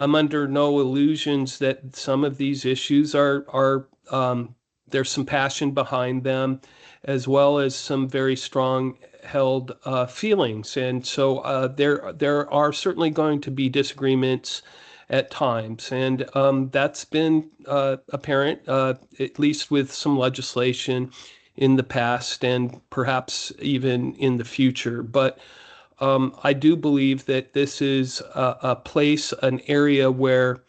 I'm under no illusions that some of these issues are there's some passion behind them, as well as some very strong held feelings. And so there are certainly going to be disagreements at times. And that's been apparent, at least with some legislation in the past and perhaps even in the future. But I do believe that this is a place, an area where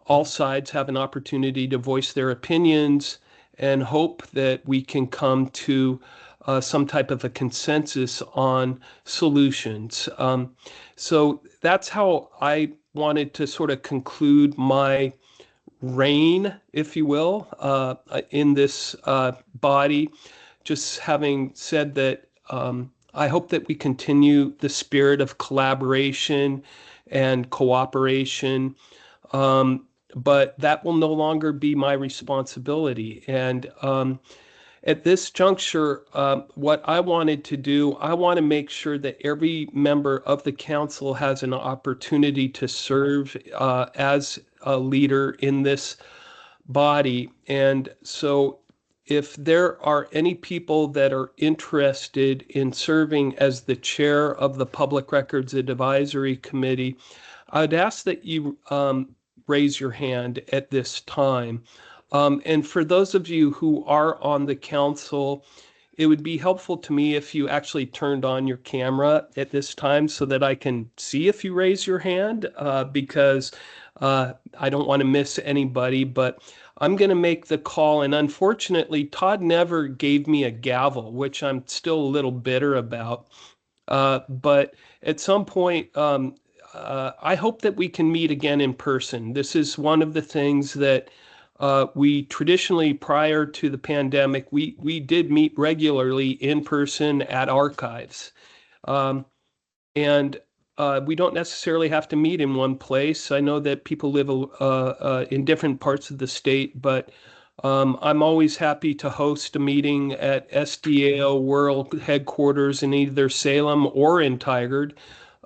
all sides have an opportunity to voice their opinions and hope that we can come to some type of a consensus on solutions. So that's how I wanted to sort of conclude my reign, if you will, in this body. Just having said that, I hope that we continue the spirit of collaboration and cooperation, but that will no longer be my responsibility. And at this juncture, what I wanted to do, I want to make sure that every member of the council has an opportunity to serve as a leader in this body. And so if there are any people that are interested in serving as the chair of the Public Records Advisory Committee, I'd ask that you raise your hand at this time. And for those of you who are on the council, it would be helpful to me if you actually turned on your camera at this time so that I can see if you raise your hand, because I don't want to miss anybody, but I'm going to make the call. And unfortunately, Todd never gave me a gavel, which I'm still a little bitter about. But at some point, I hope that we can meet again in person. This is one of the things that we traditionally, prior to the pandemic, we did meet regularly in person at archives. And we don't necessarily have to meet in one place. I know that people live in different parts of the state, but I'm always happy to host a meeting at SDAO World headquarters in either Salem or in Tigard.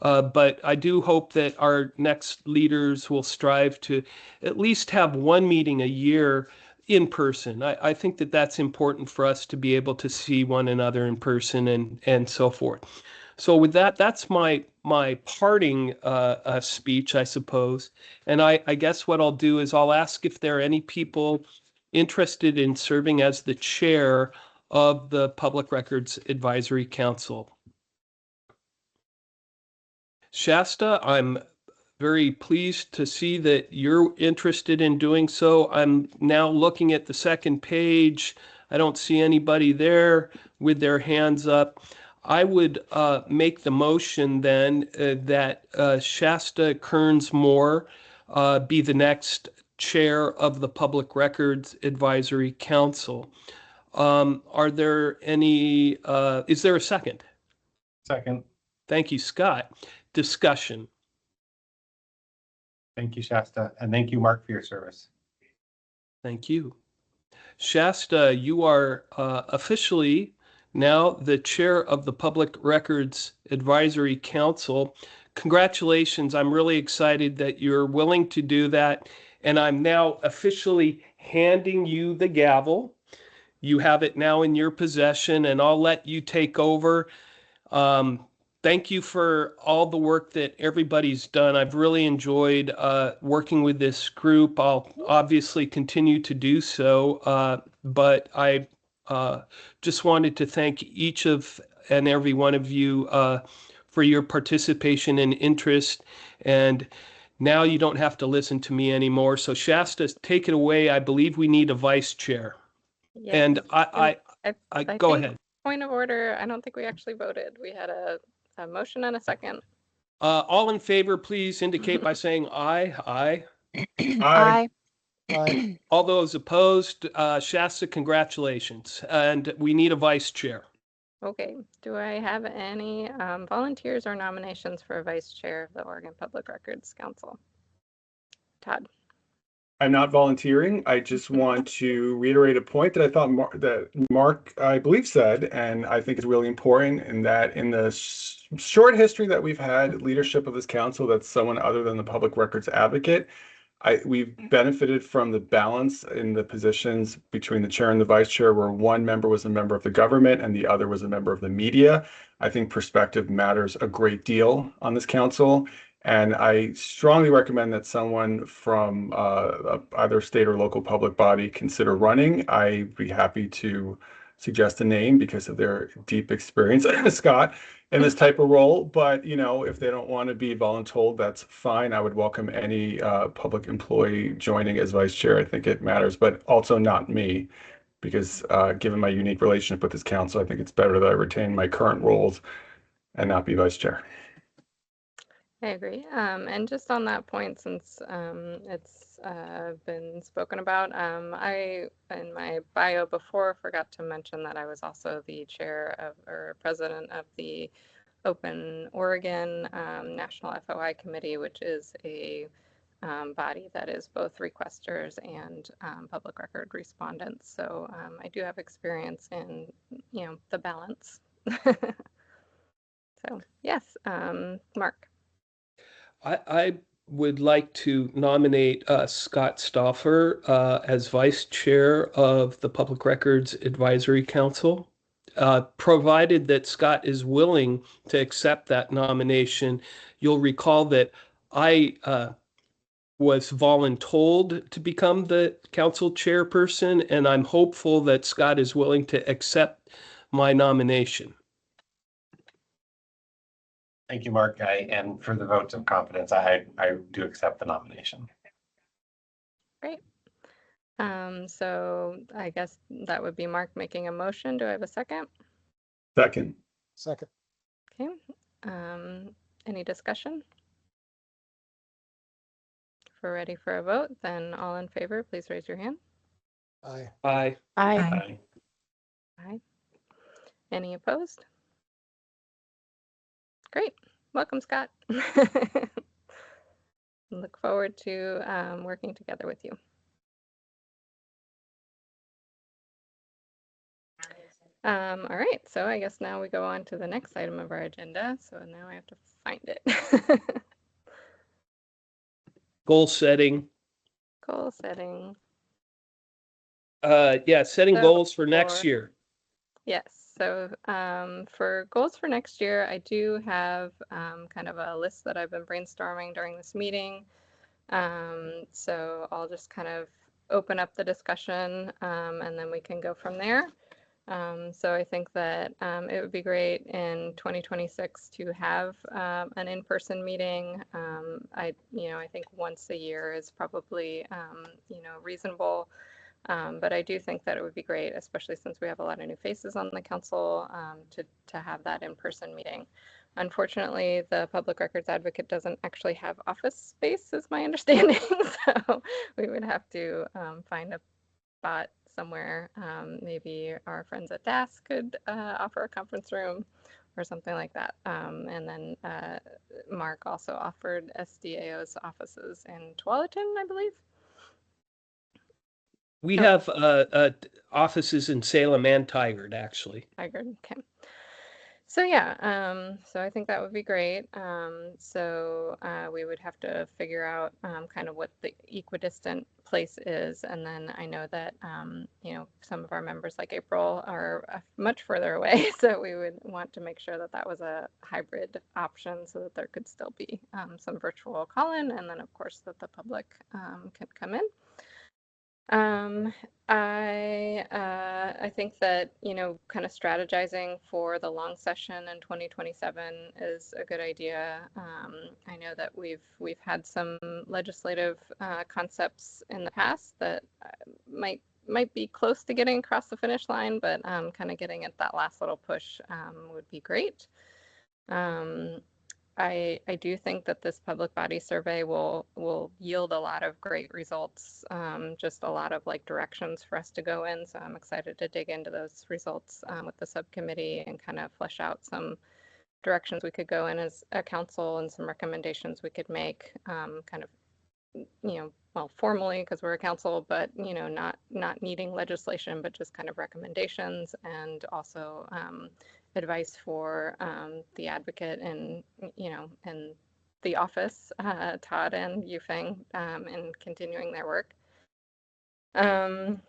But I do hope that our next leaders will strive to at least have one meeting a year in person. I think that that's important for us to be able to see one another in person and so forth. So with that, that's my parting speech, I suppose. And I guess what I'll do is I'll ask if there are any people interested in serving as the chair of the Public Records Advisory Council. Shasta, I'm very pleased to see that you're interested in doing so. I'm now looking at the second page. I don't see anybody there with their hands up. I would make the motion then that Shasta Kearns Moore be the next chair of the Public Records Advisory Council. Are there any, is there a second? Second. Thank you, Scott. Discussion. Thank you, Shasta. And thank you, Mark, for your service. Thank you. Shasta, you are officially now the chair of the Public Records Advisory Council. Congratulations. I'm really excited that you're willing to do that. And I'm now officially handing you the gavel. You have it now in your possession, and I'll let you take over. Thank you for all the work that everybody's done. I've really enjoyed working with this group. I'll obviously continue to do so, but I just wanted to thank each of and every one of you for your participation and interest. And now you don't have to listen to me anymore. So Shasta, take it away. I believe we need a vice chair. Yes. And I go think, ahead. Point of order. I don't think we actually voted. We had a motion and a second. All in favor, please indicate by saying aye. Aye. Aye. Aye. All those opposed, Shasta, congratulations. And we need a vice chair. Okay. Do I have any volunteers or nominations for vice chair of the Oregon Public Records Council? Todd. I'm not volunteering. I just want to reiterate a point that I thought Mark, I believe, said, and I think is really important, in that in the short history that we've had leadership of this council that's someone other than the public records advocate, we've benefited from the balance in the positions between the chair and the vice chair, where one member was a member of the government and the other was a member of the media. I think perspective matters a great deal on this council. And I strongly recommend that someone from either state or local public body consider running. I'd be happy to suggest a name because of their deep experience, Scott, in this type of role. But, you know, if they don't want to be voluntold, that's fine. I would welcome any public employee joining as vice chair. I think it matters, but also not me, because given my unique relationship with this council, I think it's better that I retain my current roles and not be vice chair. I agree. And just on that point, since it's been spoken about, I, in my bio before, forgot to mention that I was also the chair of, or president of the Open Oregon National FOI Committee, which is a body that is both requesters and public record respondents. So I do have experience in, you know, the balance. So yes, Mark. I would like to nominate Scott Stauffer as vice chair of the Public Records Advisory Council, provided that Scott is willing to accept that nomination. You'll recall that I was voluntold to become the council chairperson, and I'm hopeful that Scott is willing to accept my nomination. Thank you, Mark. And for the votes of confidence, I do accept the nomination. Great. So I guess that would be Mark making a motion. Do I have a second? Second. Second. Okay. Any discussion? If we're ready for a vote, then all in favor, please raise your hand. Aye. Aye. Aye. Aye. Any opposed? Great. Welcome, Scott. Look forward to working together with you. All right, so I guess now we go on to the next item of our agenda. So now I have to find it. Goal setting. Goal setting. Yeah, setting So goals for next year. Yes. So for goals for next year, I do have kind of a list that I've been brainstorming during this meeting. So I'll just kind of open up the discussion and then we can go from there. So I think that it would be great in 2026 to have an in-person meeting. I think once a year is probably, reasonable. But I do think that it would be great, especially since we have a lot of new faces on the council, to have that in-person meeting. Unfortunately, the Public Records Advocate doesn't actually have office space, is my understanding. So we would have to find a spot somewhere. Maybe our friends at DAS could offer a conference room or something like that. And then Mark also offered SDAO's offices in Tualatin, I believe. We have offices in Salem and Tigard, actually. Tigard, okay. So yeah, so I think that would be great. So we would have to figure out kind of what the equidistant place is, and then I know that some of our members like April are much further away, so we would want to make sure that that was a hybrid option, so that there could still be some virtual call-in, and then of course that the public can come in. I think that, kind of strategizing for the long session in 2027 is a good idea. I know that we've had some legislative concepts in the past that might be close to getting across the finish line, but kind of getting at that last little push would be great. I do think that this public body survey will yield a lot of great results, just a lot of directions for us to go in. So I'm excited to dig into those results with the subcommittee and kind of flesh out some directions we could go in as a council and some recommendations we could make, kind of, well, formally because we're a council, but not needing legislation, but just kind of recommendations and also advice for the advocate and and the office, Todd and Yufeng, in continuing their work. And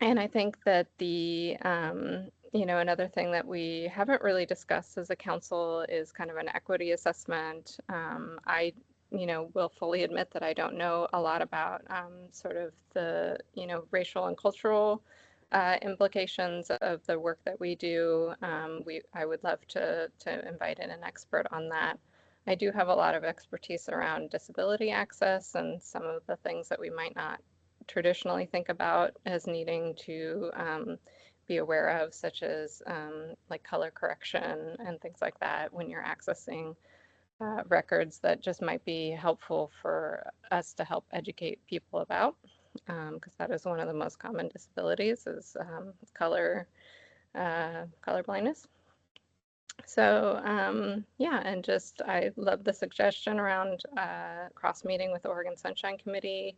I think that the another thing that we haven't really discussed as a council is kind of an equity assessment. I will fully admit that I don't know a lot about sort of the racial and cultural implications of the work that we do, I would love to invite in an expert on that. I do have a lot of expertise around disability access and some of the things that we might not traditionally think about as needing to be aware of, such as like color correction and things like that when you're accessing records that just might be helpful for us to help educate people about, because that is one of the most common disabilities is color blindness. So yeah, and just I love the suggestion around cross meeting with the Oregon Sunshine Committee.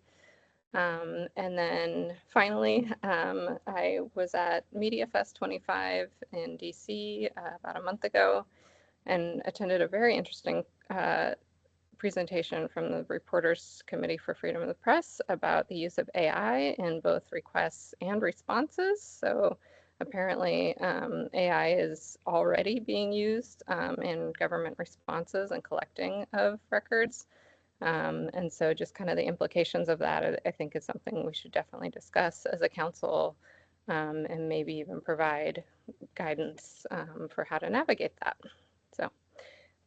And then finally, I was at Media Fest 25 in DC about a month ago and attended a very interesting presentation from the Reporters Committee for Freedom of the Press about the use of AI in both requests and responses. So apparently AI is already being used in government responses and collecting of records. And so just kind of the implications of that, I think, is something we should definitely discuss as a council and maybe even provide guidance for how to navigate that. So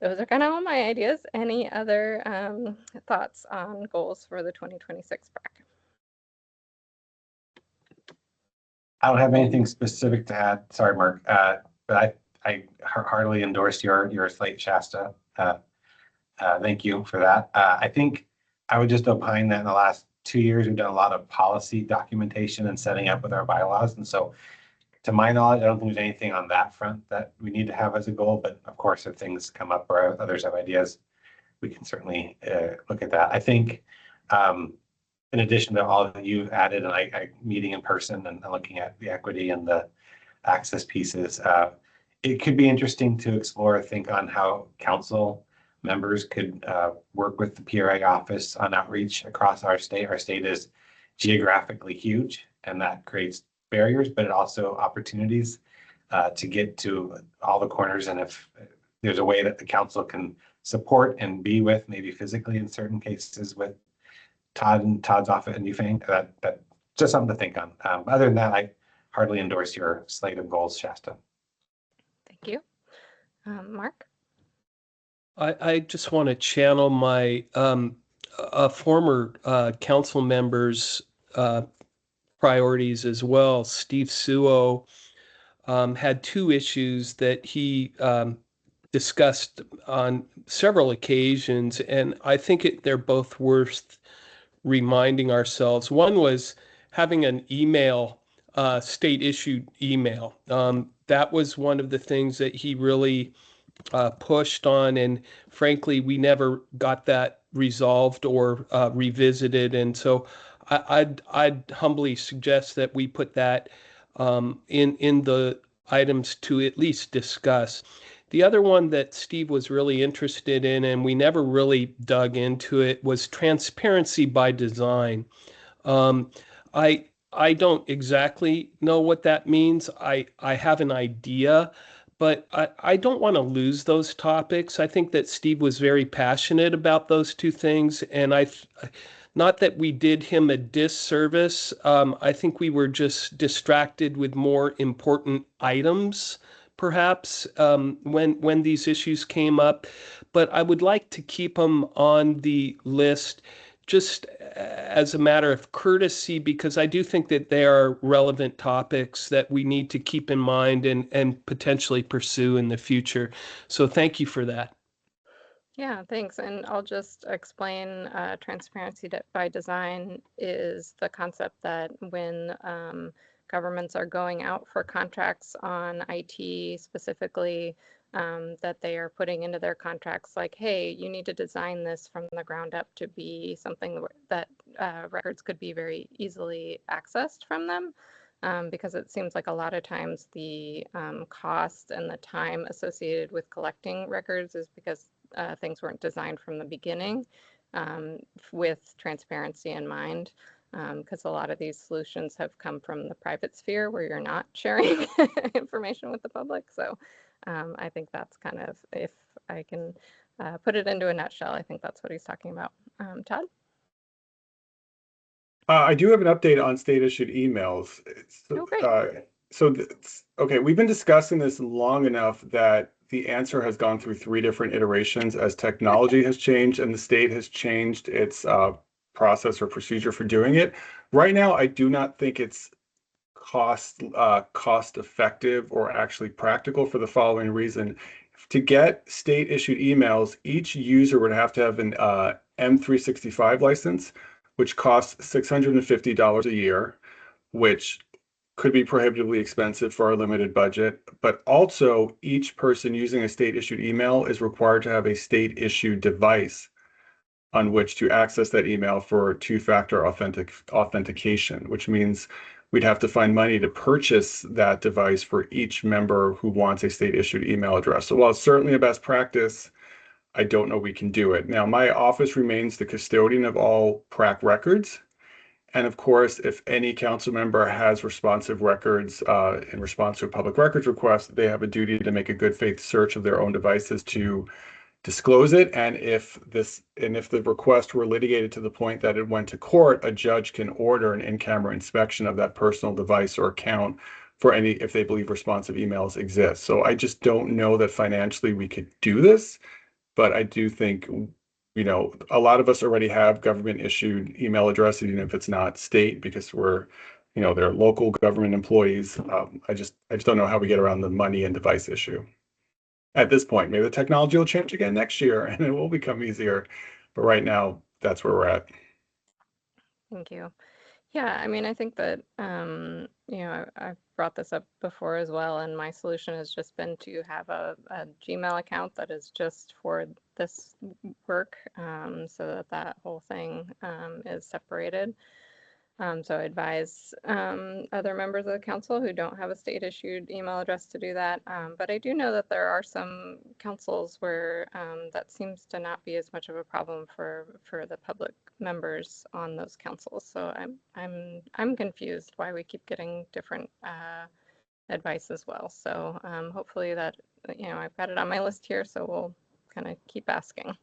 those are kind of all my ideas. Any other thoughts on goals for the 2026 PrAC? I don't have anything specific to add. Sorry, Mark, but I heartily endorse your slate, Shasta. Thank you for that. I think I would just opine that in the last 2 years, we've done a lot of policy documentation and setting up with our bylaws. And so to my knowledge, I don't think there's anything on that front that we need to have as a goal. But of course, if things come up or others have ideas, we can certainly look at that. I think in addition to all that you've added, and I meeting in person and looking at the equity and the access pieces, it could be interesting to explore, think on how council members could work with the PRA office on outreach across our state. Our state is geographically huge, and that creates barriers, but it also opportunities to get to all the corners. And if there's a way that the council can support and be with, maybe physically in certain cases with Todd's office and Newfang, that just something to think on. Other than that, I hardly endorse your slate of goals, Shasta. Thank you. Mark? I just want to channel my former council member's priorities as well. Steve Suo had two issues that he discussed on several occasions, and I think they're both worth reminding ourselves. One was having an email, state issued email. That was one of the things that he really pushed on, and frankly, we never got that resolved or revisited. And so I'd humbly suggest that we put that in the items to at least discuss. The other one that Steve was really interested in, and we never really dug into it, was transparency by design. I don't exactly know what that means. I have an idea, but I don't want to lose those topics. I think that Steve was very passionate about those two things, and not that we did him a disservice. I think we were just distracted with more important items, perhaps, when these issues came up. But I would like to keep them on the list just as a matter of courtesy, because I do think that they are relevant topics that we need to keep in mind and potentially pursue in the future. So thank you for that. Yeah, thanks. And I'll just explain transparency by design is the concept that when governments are going out for contracts on IT specifically, that they are putting into their contracts like, hey, you need to design this from the ground up to be something that records could be very easily accessed from them. Because it seems like a lot of times the cost and the time associated with collecting records is because things weren't designed from the beginning with transparency in mind. Because a lot of these solutions have come from the private sphere where you're not sharing information with the public. So I think that's kind of, if I can put it into a nutshell, I think that's what he's talking about. Todd? I do have an update on state issued emails. Oh, great. Okay, we've been discussing this long enough that the answer has gone through 3 different iterations as technology has changed and the state has changed its process or procedure for doing it. Right now, I do not think it's cost effective or actually practical for the following reason. To get state issued emails, each user would have to have an M365 license, which costs $650 a year, which could be prohibitively expensive for our limited budget. But also, each person using a state issued email is required to have a state issued device on which to access that email for two-factor authentication, which means we'd have to find money to purchase that device for each member who wants a state issued email address. So while it's certainly a best practice, I don't know we can do it. Now, my office remains the custodian of all PRAC records. And of course, if any council member has responsive records in response to a public records request, they have a duty to make a good faith search of their own devices to disclose it. And if the request were litigated to the point that it went to court, a judge can order an in-camera inspection of that personal device or account for any, if they believe responsive emails exist. So I just don't know that financially we could do this, but I do think, you know, a lot of us already have government issued email addresses, even if it's not state, because we're, you know, they're local government employees. I just don't know how we get around the money and device issue at this point. Maybe the technology will change again next year and it will become easier. But right now, that's where we're at. Thank you. Yeah, I mean, I think that, you know, I've brought this up before as well, and my solution has just been to have a Gmail account that is just for this work, so that whole thing is separated. So I advise other members of the council who don't have a state issued email address to do that. But I do know that there are some councils where that seems to not be as much of a problem for the public members on those councils. So I'm confused why we keep getting different advice as well. So hopefully that, you know, I've got it on my list here, so we'll kind of keep asking.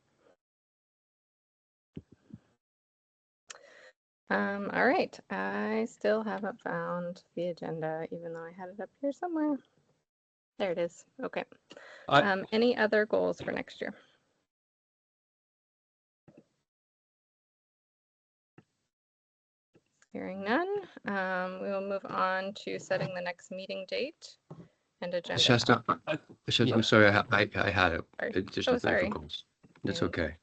All right, I still haven't found the agenda, even though I had it up here somewhere. There it is. Okay. Any other goals for next year? Hearing none, we will move on to setting the next meeting date and agenda. Shasta, I'm sorry, I had additional sorry. thing for goals. That's okay.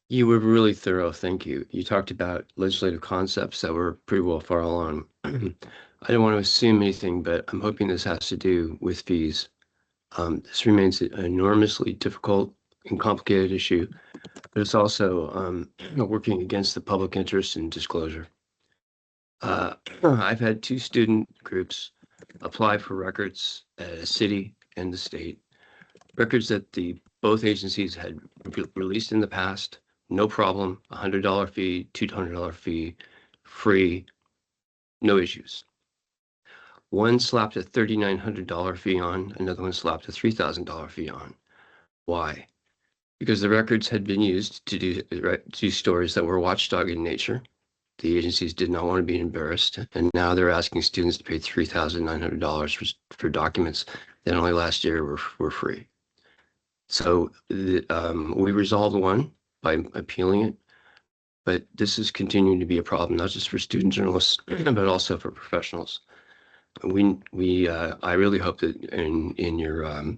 You were really thorough, thank you. You talked about legislative concepts that were pretty well far along. I don't want to assume anything, but I'm hoping this has to do with fees. This remains an enormously difficult and complicated issue, but it's also working against the public interest in disclosure. I've had 2 student groups apply for records at a city and the state, records that both agencies had released in the past. No problem, $100 fee, $200 fee, free, no issues. One slapped a $3,900 fee on, another one slapped a $3,000 fee on. Why? Because the records had been used to do stories that were watchdog in nature. The agencies did not want to be embarrassed, and now they're asking students to pay $3,900 for documents that only last year were free. So we resolved one by appealing it, but this is continuing to be a problem, not just for student journalists, but also for professionals. I really hope that in your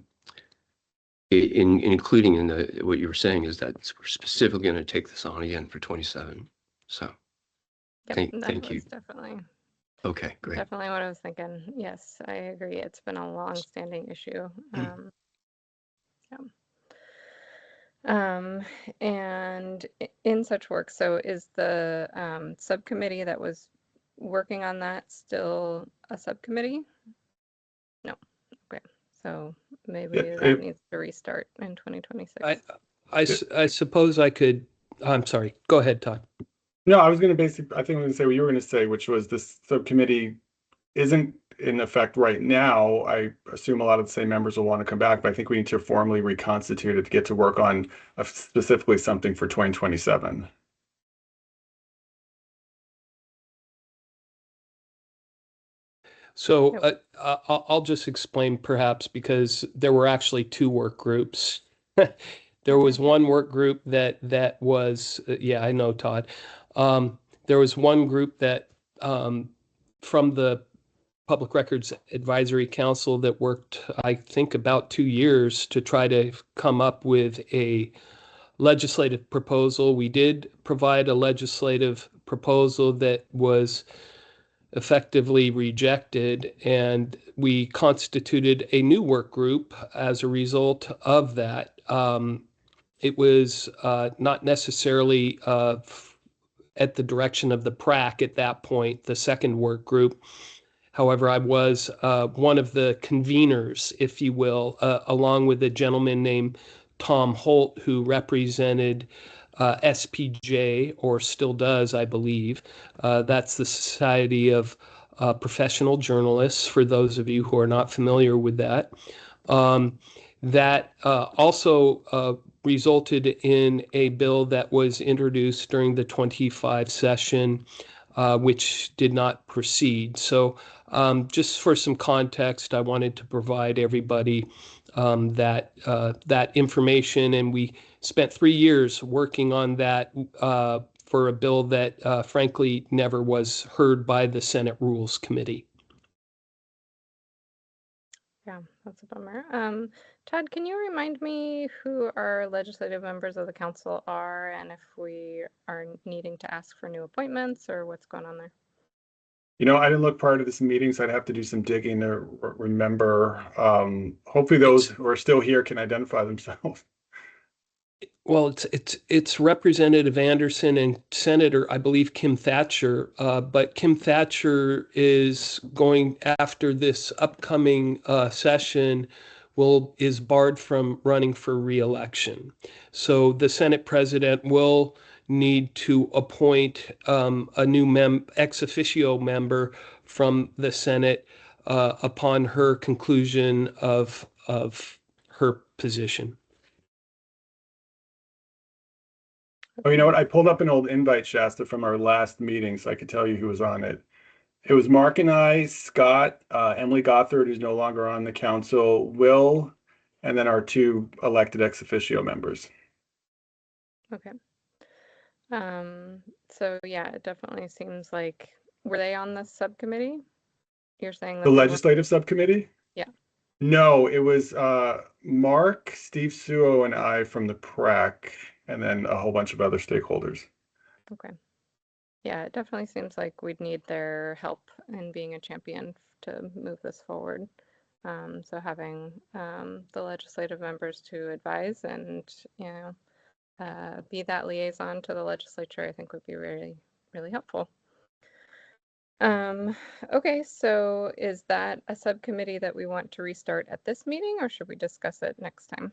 including in what you were saying is that we're specifically going to take this on again for 27. So yep, thank you. Definitely. Okay, great. Definitely what I was thinking. Yes, I agree. It's been a long-standing issue. Yeah. And in such work, so is the subcommittee that was working on that still a subcommittee? No. Okay. So maybe that needs to restart in 2026. I suppose I could. I'm sorry. Go ahead, Todd. No, I was going to I think I was going to say what you were going to say, which was this subcommittee isn't in effect right now. I assume a lot of the same members will want to come back, but I think we need to formally reconstitute it to get to work on specifically something for 2027. So I'll just explain perhaps because there were actually two work groups. There was one work group that was, yeah, I know, Todd. There was one group that from the Public Records Advisory Council that worked, I think, about 2 years to try to come up with a legislative proposal. We did provide a legislative proposal that was effectively rejected, and we constituted a new work group as a result of that. It was not necessarily at the direction of the PRAC at that point, the second work group. However, I was one of the conveners, if you will, along with a gentleman named Tom Holt, who represented SPJ, or still does, I believe. That's the Society of Professional Journalists, for those of you who are not familiar with that. That also resulted in a bill that was introduced during the 25 session, which did not proceed. So just for some context, I wanted to provide everybody that information, and we spent 3 years working on that for a bill that frankly never was heard by the Senate Rules Committee. Yeah, that's a bummer. Todd, can you remind me who our legislative members of the council are and if we are needing to ask for new appointments or what's going on there? You know, I didn't look part of this meeting, so I'd have to do some digging to remember. Hopefully those who are still here can identify themselves. Well, it's Representative Anderson and Senator, I believe, Kim Thatcher. But Kim Thatcher is going, after this upcoming session, is barred from running for re-election. So the Senate President will need to appoint a new ex officio member from the Senate upon her conclusion of her position. Oh, you know what? I pulled up an old invite, Shasta, from our last meeting, so I could tell you who was on it. It was Mark and I, Scott, Emily Gothard, who's no longer on the council, Will, and then our two elected ex officio members. Okay. So yeah, it definitely seems like, were they on the subcommittee? You're saying that The legislative subcommittee? Yeah. No, it was Mark, Steve Suo, and I from the PRAC, and then a whole bunch of other stakeholders. Okay. Yeah, it definitely seems like we'd need their help in being a champion to move this forward. So having the legislative members to advise and, you know, be that liaison to the legislature, I think would be really, really helpful. Okay, so is that a subcommittee that we want to restart at this meeting, or should we discuss it next time?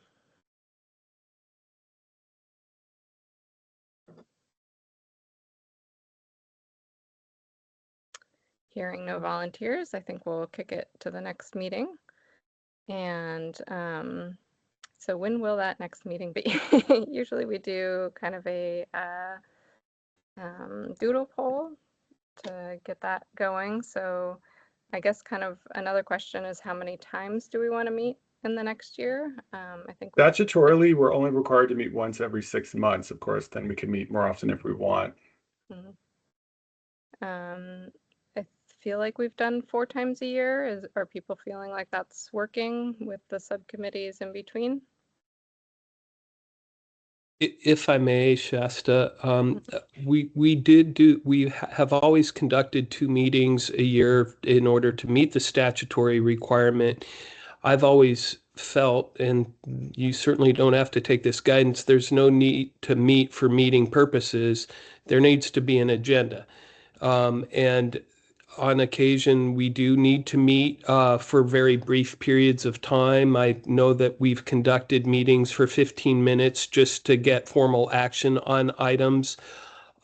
Hearing no volunteers, I think we'll kick it to the next meeting. And so when will that next meeting be? Usually we do kind of a doodle poll to get that going. So I guess kind of another question is, how many times do we want to meet in the next year? I think Statutorily, we're only required to meet once every 6 months. Of course, then we can meet more often if we want. Mm-hmm. I feel like we've done 4 times a year. Are people feeling like that's working with the subcommittees in between? If I may, Shasta, we have always conducted 2 meetings a year in order to meet the statutory requirement. I've always felt, and you certainly don't have to take this guidance, there's no need to meet for meeting purposes. There needs to be an agenda. And on occasion, we do need to meet for very brief periods of time. I know that we've conducted meetings for 15 minutes just to get formal action on items.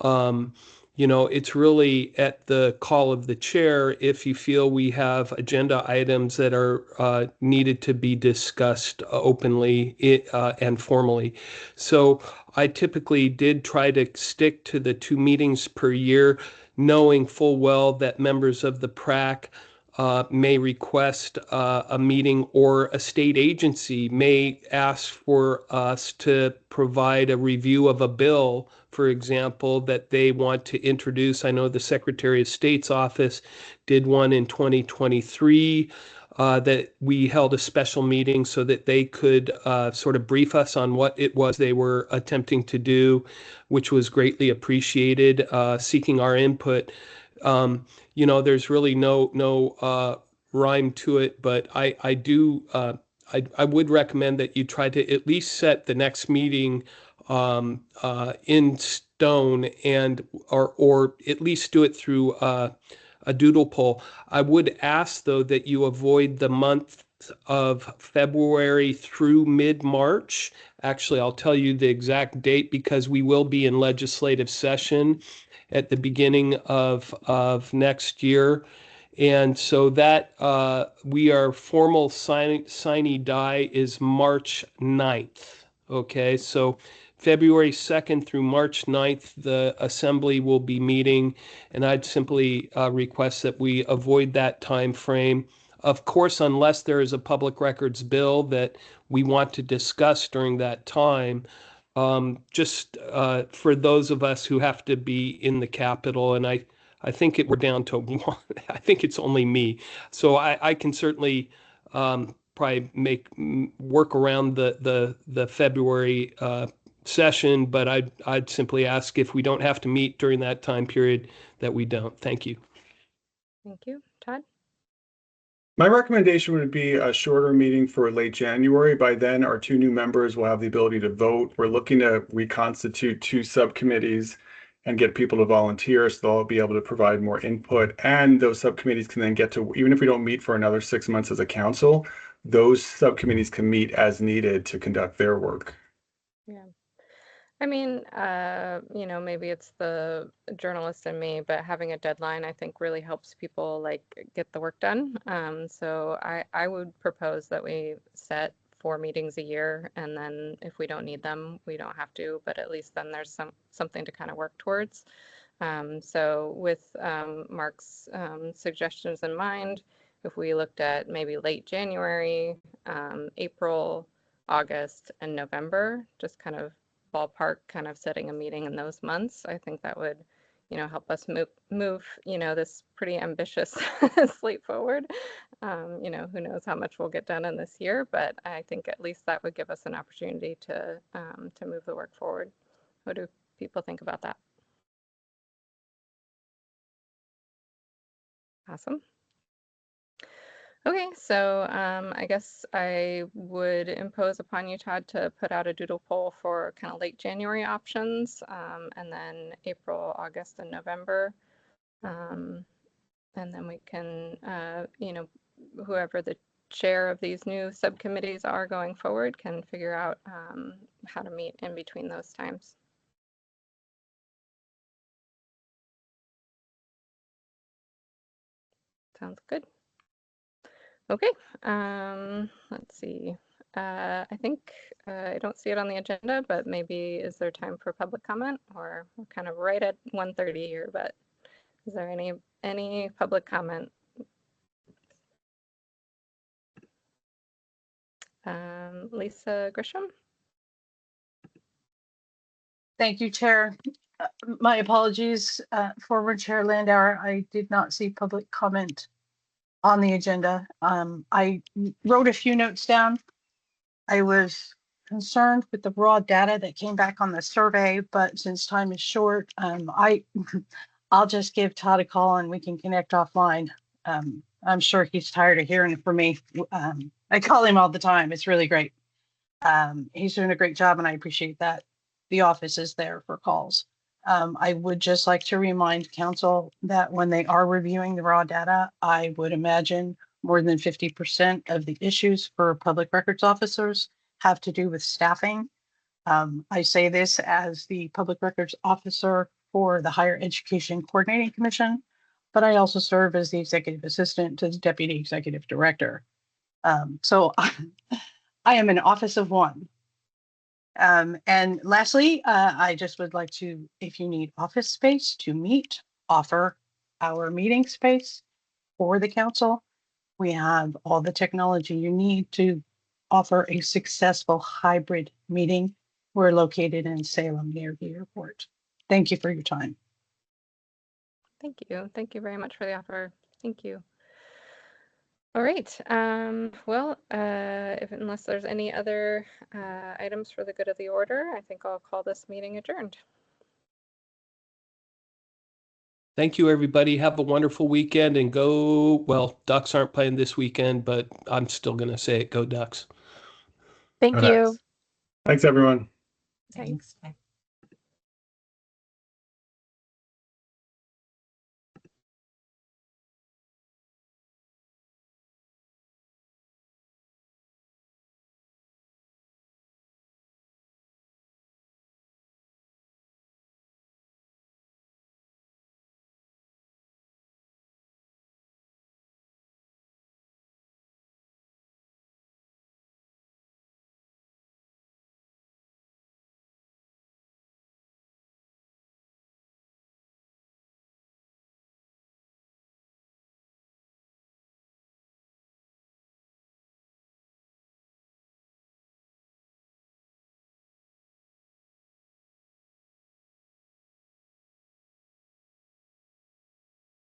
You know, it's really at the call of the chair if you feel we have agenda items that are needed to be discussed openly and formally. So I typically did try to stick to the 2 meetings per year, knowing full well that members of the PRAC may request a meeting, or a state agency may ask for us to provide a review of a bill, for example, that they want to introduce. I know the Secretary of State's office did one in 2023. That we held a special meeting so that they could sort of brief us on what it was they were attempting to do, which was greatly appreciated, seeking our input. There's really no rhyme to it, but I do I would recommend that you try to at least set the next meeting in stone, and or at least do it through a doodle poll. I would ask, though, that you avoid the month of February through mid-March. Actually, I'll tell you the exact date, because we will be in legislative session at the beginning of next year. And so that we are formal sine die is March 9th. Okay, so February 2nd through March 9th, the assembly will be meeting, and I'd simply request that we avoid that time frame. Of course, unless there is a public records bill that we want to discuss during that time, just for those of us who have to be in the Capitol, and I think we're down to one. I think it's only me, so I can certainly probably work around the February session, but I'd simply ask, if we don't have to meet during that time period, that we don't. Thank you. Thank you. Todd? My recommendation would be a shorter meeting for late January. By then, our 2 new members will have the ability to vote. We're looking to reconstitute 2 subcommittees and get people to volunteer, so they'll be able to provide more input. And those subcommittees can then get to, even if we don't meet for another 6 months as a council, those subcommittees can meet as needed to conduct their work. Yeah. I mean, maybe it's the journalist in me, but having a deadline, I think, really helps people like get the work done. So I would propose that we set 4 meetings a year, and then if we don't need them, we don't have to, but at least then there's something to kind of work towards. So with Mark's suggestions in mind, if we looked at maybe late January, April, August, and November, just kind of ballpark kind of setting a meeting in those months, I think that would, help us move, this pretty ambitious slate forward. Who knows how much we'll get done in this year, but I think at least that would give us an opportunity to move the work forward. What do people think about that? Awesome. Okay, so I guess I would impose upon you, Todd, to put out a doodle poll for kind of late January options, and then April, August, and November. And then we can, whoever the chair of these new subcommittees are going forward can figure out how to meet in between those times. Sounds good. Okay, let's see. I think I don't see it on the agenda, but maybe is there time for public comment? Or we're kind of right at 1:30 here, but is there any public comment? Lisa Grisham? Thank you, Chair. My apologies, former Chair Landauer. I did not see public comment on the agenda. I wrote a few notes down. I was concerned with the raw data that came back on the survey, but since time is short, I'll just give Todd a call and we can connect offline. I'm sure he's tired of hearing it from me. I call him all the time. It's really great. He's doing a great job and I appreciate that. The office is there for calls. I would just like to remind council that when they are reviewing the raw data, I would imagine more than 50% of the issues for public records officers have to do with staffing. I say this as the public records officer for the Higher Education Coordinating Commission, but I also serve as the executive assistant to the deputy executive director. So I am an office of one. And lastly, I just would like to, if you need office space to meet, offer our meeting space for the council. We have all the technology you need to offer a successful hybrid meeting. We're located in Salem near the airport. Thank you for your time. Thank you. Thank you very much for the offer. Thank you. All right. Well, unless there's any other items for the good of the order, I think I'll call this meeting adjourned. Thank you, everybody. Have a wonderful weekend and go. Well, Ducks aren't playing this weekend, but I'm still going to say it. Go Ducks. Thank you. Thanks, everyone. Thanks. Bye.